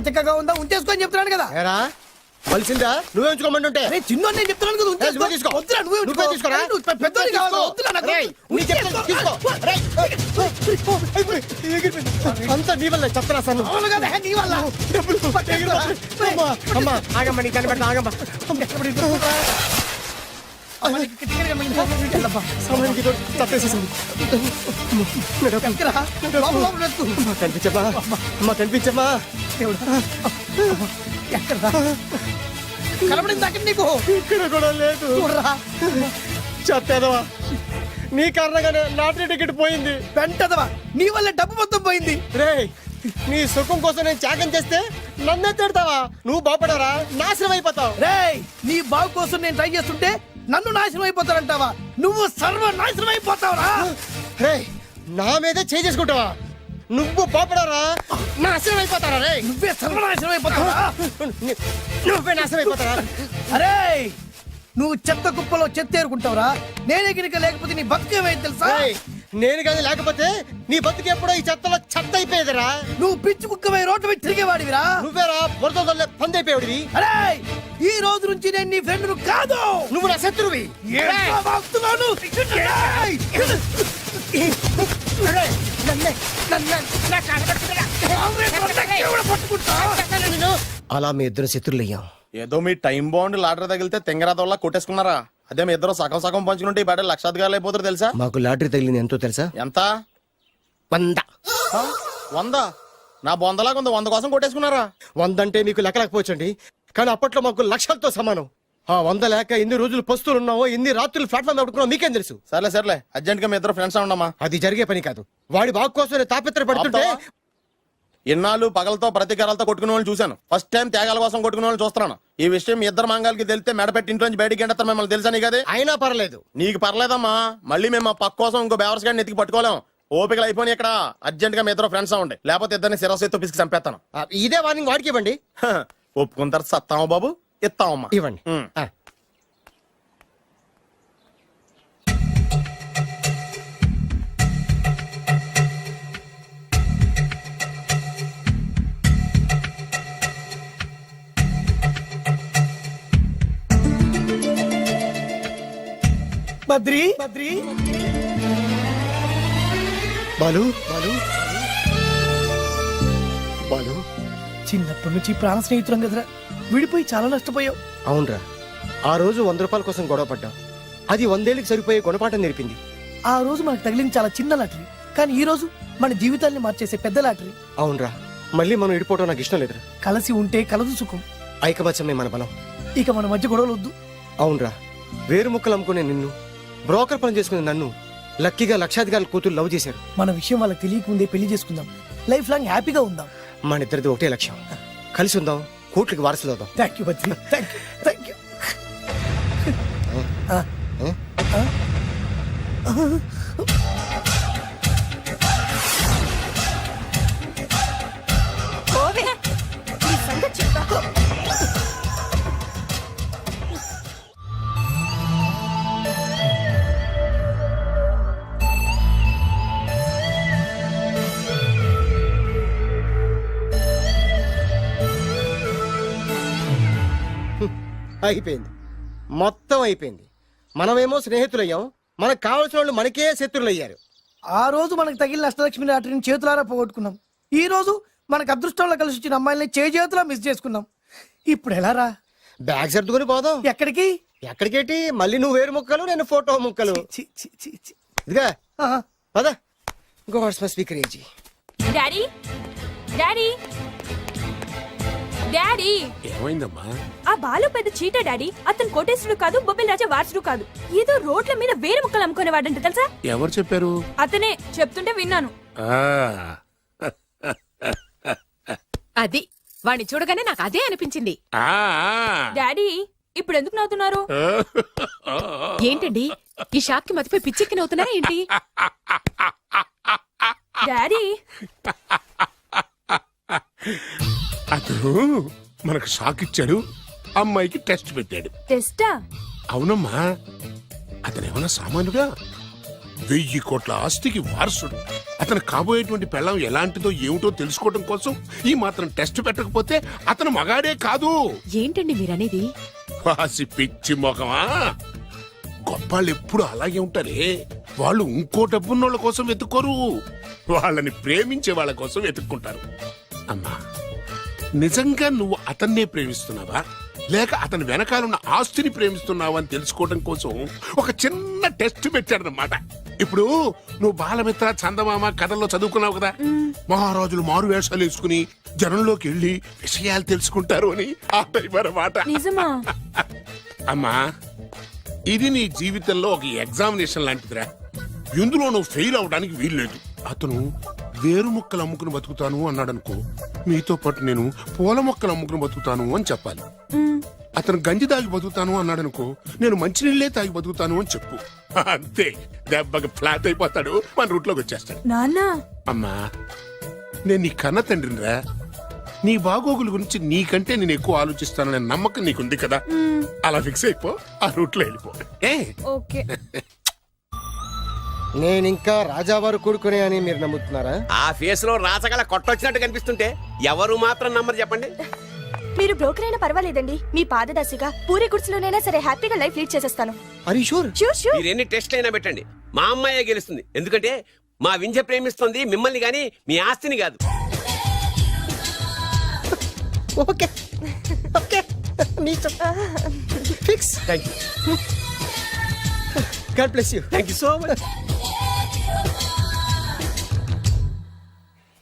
తెక్కగా ఉందా, ఉంచేసుకో అని చెప్తున్నాను కదా. కలిసిందా? నువ్వే ఉంచుకోమంటుంటే చిన్న నేను చెప్తున్నాను కదా. తీసుకో. వద్దురా, నువ్వే తీసుకోరా. పెద్దోని కావాలి. వద్దురా నాకు. అంతా నీ వల్ల చెప్తారా సార్. అవును కదా, నీ వల్ల. అమ్మా ఆగమ్మా, నీ కనిపెడతా ఆగమ్మా. కనిపించమ్మా కనబడింది అక్కడ నీకు ఇక్కడ కూడా లేదు. చెత్తేదవా, నీ కారణంగానే లాటరీ టికెట్ పోయింది. వెంటదవా, నీ వల్ల డబ్బు మొత్తం పోయింది. రే, నీ సుఖం కోసం నేను త్యాగం చేస్తే నన్నే తిడతావా? నువ్వు బాగుపడరా, నాశనం అయిపోతావు. రేయ్, నీ బాగు కోసం నేను ట్రై చేస్తుంటే నన్ను నాశనం అయిపోతానంటావా? నువ్వు సర్వ నాశనం అయిపోతావురా. రే, నా మీదే చేసుకుంటావా? నువ్వు బాగుపడరా, నాశనం అయిపోతారా? రే, నువ్వే సర్వనాశనం అయిపోతావా? నువ్వే నాశనం అయిపోతారా? అరే, నువ్వు చెత్త కుప్పలో చెత్త ఏరుకుంటావురా. నేనే గినక లేకపోతే నీ బతుకేమైంది తెలుసా? రేయ్, నేను కానీ లేకపోతే నీ బతుకు ఎప్పుడో ఈ చెత్తలో చెత్త అయిపోయేదిరా. నువ్వు పిచ్చి కుక్కమై రోడ్డు మీద తిరిగేవాడివిరా. నువ్వేరా బురదలే పంది అయిపోయాడివి. అరే, ఈ రోజు నుంచి నేను నీ ఫ్రెండ్ కాదు, నువ్వు నా శత్రువి. ఏంట్రా వాగుతున్నాను? ఏయ్! అరే, అలా మీ ఇద్దరు శత్రులయ్యాం. ఏదో మీ టైం బాండ్ లాటరీ తగిలితే తెంగరాదోళ్ళ కొట్టేసుకున్నారా? అదే మీ ఇద్దరు సగం సగం పంచుకుంటే ఈ బయట లక్షాధికారులు అయిపోతారు తెలుసా? మాకు లాటరీ తగిలింది ఎంతో తెలుసా? ఎంత? 100. 100? నా బొందలాగా ఉంది, 100 కోసం కొట్టేసుకున్నారా? 100 అంటే మీకు లెక్కలేకపోవచ్చండి, కానీ అప్పట్లో మాకు లక్షలతో సమానం. ఆ 100 లేక ఎన్ని రోజులు పస్తులు ఉన్నావో, ఎన్ని రాత్రులు ప్లాట్ఫామ్ పెట్టుకున్నావు మీకేం తెలుసు? సర్లే సర్లే, అర్జెంట్ గా మీ ఇద్దరు ఫ్రెండ్స్ ఉండమ్మా. అది జరిగే పని కాదు. వాడి బాగు కోసం తాపిత్ర పడుతుంటే ఇన్నాళ్ళు పగలతో ప్రతీకారాలతో కొట్టుకునే వాళ్ళు చూశాను. ఫస్ట్ టైం త్యాగాల కోసం కొట్టుకునే వాళ్ళు చూస్తున్నాను. ఈ విషయం మీ ఇద్దరు మంగాలకి తెలిస్తే మెడపెట్టి ఇంట్లోంచి బయటికి ఎండతారు. మిమ్మల్ని తెలుసా నీకు? అది అయినా పర్లేదు. నీకు పర్లేదమ్మా, మళ్ళీ మేము మా పక్క కోసం ఇంకో బేవర్స్ గాడిని ఎత్తికి పట్టుకోలేం. ఓపికలు అయిపోయి ఇక్కడ అర్జెంట్ గా మీ ఇద్దరు ఫ్రెండ్స్ అవ్వండి, లేకపోతే ఇద్దరిని శిరస్సు పిసికి చంపేస్తాను. ఇదే వార్నింగ్ వాడికి ఇవ్వండి. ఒప్పుకుంటారు సత్తామా బాబు? ఇస్తామమ్మా, ఇవ్వండి. బద్రి బాలు బాలు బాలు, చిన్నప్పటి నుంచి ప్రాణ స్నేహితురం కదరా, విడిపోయి చాలా నష్టపోయావు. అవునరా, ఆ రోజు 100 రూపాయల కోసం గొడవ పడ్డా. అది 100 ఏళ్ళకి సరిపోయే గుణపాఠం నేర్పింది. ఆ రోజు మనకు తగిలింది చాలా చిన్న లాటరీ, కానీ ఈ రోజు మన జీవితాన్ని మార్చేసే పెద్ద లాటరీ. అవునరా, మళ్ళీ మనం ఇడిపోవడం నాకు ఇష్టం లేదురా. కలిసి ఉంటే కలదు సుఖం. ఐకమత్యమే మన బలం. ఇక మన మధ్య గొడవలు వద్దు. అవునరా, వేరు ముక్కలు అమ్ముకునే నిన్ను, బ్రోకర్ పని చేసుకునే నన్ను లక్కీగా లక్షాధికారుల కూతురు లవ్ చేశారు. మన విషయం వాళ్ళకి తెలియకముందే పెళ్లి చేసుకుందాం, లైఫ్ లాంగ్ హ్యాపీగా ఉందాం. మన ఇద్దరిది ఒకటే లక్ష్యం, కలిసి ఉందాం, కోట్లకి వారసులు అవుదాం. Thank you Badri, thank you. అయిపోయింది, మొత్తం అయిపోయింది. మనమేమో స్నేహితులయ్యాం, మనకు కావాల్సిన వాళ్ళు మనకే శత్రులయ్యారు. ఆ రోజు మనకు తగిలిన అష్టలక్ష్మి లాటరీని చేతులారా పోగొట్టుకున్నాం. ఈ రోజు మనకు అదృష్టంలో కలిసి వచ్చిన అమ్మాయిని చేతులా మిస్ చేసుకున్నాం. ఇప్పుడు ఎలా రా? బ్యాగ్ సర్దుకొని పోదాం. ఎక్కడికి? ఎక్కడికేటి? మళ్ళీ నువ్వు వేరు ముక్కలు, నేను ఫోటో ముక్కలు. ఇదిగా పద, God's must be crazy. Daddy daddy daddy, ఏమైందమ్మా? ఆ బాలు పెద్ద చీట డాడీ. అతను కోటేశ్వరుడు కాదు, బొబ్బిల్ రాజా వారసుడు కాదు. ఏదో రోడ్ల మీద వేరే ముక్కలు అమ్ముకునేవాడంట తెలుసా? ఎవరు చెప్పారు? అతనే చెప్తుంటే విన్నాను. అది వాణ్ణి చూడగానే నాకు అదే అనిపించింది. డాడీ, ఇప్పుడు ఎందుకు నవ్వుతున్నారు? ఏంటండి ఈ షాక్ కి మతిపోయి పిచ్చెక్కి నవ్వుతున్నారా ఏంటి? డాడీ, అతను మనకు షాక్ ఇచ్చాడు, అమ్మాయికి టెస్ట్ పెట్టాడు. టెస్టా? అవునమ్మా, అతను ఏమన్నా సామాన్యుడా? 1000 కోట్ల ఆస్తికి వారసుడు. అతను కాబోయేటువంటి పెళ్ళం ఎలాంటిదో ఏమిటో తెలుసుకోవడం కోసం ఈ మాత్రం టెస్ట్ పెట్టకపోతే అతను మగాడే కాదు. ఏంటండి మీరనేది? వాసి పిచ్చి మొఖమా, గొప్పాళ్ళు ఎప్పుడు అలాగే ఉంటారే. వాళ్ళు ఇంకో డబ్బున్నోళ్ళ కోసం వెతుక్కోరు, వాళ్ళని ప్రేమించే వాళ్ళ కోసం వెతుక్కుంటారు. అమ్మా, నిజంగా నువ్వు అతన్నే ప్రేమిస్తున్నావా లేక అతని వెనకాలన్న ఆస్తిని ప్రేమిస్తున్నావా అని తెలుసుకోవడం కోసం ఒక చిన్న టెస్ట్ పెట్టాడనమాట. ఇప్పుడు నువ్వు బాలమిత్ర చందమామ కథల్లో చదువుకున్నావు కదా, మహారాజులు మారు వేషాలు వేసుకుని జనంలోకి వెళ్ళి విషయాలు తెలుసుకుంటారు అని ఆ టైప్ అన్నమాట. నిజమా? అమ్మా, ఇది నీ జీవితంలో ఒక ఎగ్జామినేషన్ లాంటిదిరా. ఇందులో నువ్వు ఫెయిల్ అవడానికి వీల్లేదు. అతను వేరు మొక్కలు అమ్ముకుని బతుకుతాను అన్నాడనుకో, మీతో పాటు నేను పూల మొక్కలు అమ్ముకుని బతుకుతాను అని చెప్పాలి. అతను గంజి తాగి బతుకుతాను అన్నాడనుకో, నేను మంచినీళ్ళే తాగి బతుకుతాను అని చెప్పు. అంతే, దెబ్బకి ఫ్లాట్ అయిపోతాడు, మన రూట్లోకి వచ్చేస్తాడు. నాన్న, అమ్మా, నేను నీ కన్న తండ్రినిరా. నీ బాగోగుల గురించి నీకంటే నేను ఎక్కువ ఆలోచిస్తాననే నమ్మకం నీకుంది కదా, అలా ఫిక్స్ అయిపో, ఆ రూట్లో వెళ్ళిపో. ఓకే. నేను ఇంకా రాజావారు కొడుకునే అని మీరు నమ్ముతున్నారా? ఆ ఫేస్ లో రాచగల కొట్టొచ్చినట్టు కనిపిస్తుంటే ఎవరు మాత్రం నమ్మరు చెప్పండి. మీరు బ్రోకర్ అయినా పర్వాలేదండి. మీ పాదదర్శిగా పూరి గుడిసెలోనైనా సరే హ్యాపీగా లైఫ్ లీడ్ చేసేస్తాను. అరే షూర్. మీరు ఎన్ని టెస్ట్ అయినా పెట్టండి, మా అమ్మాయే గెలుస్తుంది. ఎందుకంటే మా వింజ ప్రేమిస్తుంది మిమ్మల్ని గాని మీ ఆస్తిని కాదు. Okay okay, fix. Thank you. God bless you. Thank you so much.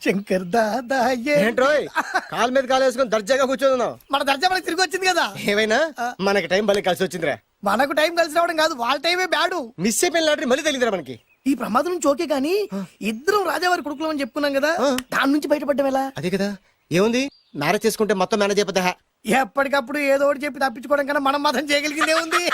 Shankar Dada ఏంట్రోయ్ కాలు మీద కాలు వేసుకొని దర్జాగా కూర్చోదున్నావు? మన దర్జా మనకి తిరిగి వచ్చింది కదా. ఏమైనా మనకి టైం భలే కలిసి వచ్చిందిరా. మనకు టైం కలిసి రావడం కాదు, వాళ్ళ టైమే బ్యాడు. మిస్ అయిపోయిన లాటరీ మళ్ళీ తెలియదురా మనకి. ఈ ప్రమాదం నుంచి ఓకే గానీ ఇద్దరం రాజావారి కొడుకులం అని చెప్పుకున్నాం కదా, దాని నుంచి బయటపడ్డం ఎలా? అదే కదా, ఏముంది మ్యారేజ్ చేసుకుంటే మొత్తం మేనేజ్ అయిపోతా. ఎప్పటికప్పుడు ఏదో ఒకటి చెప్పి తప్పించుకోవడం కన్నా మనం మాత్రం చేయగలిగిందే ఉంది.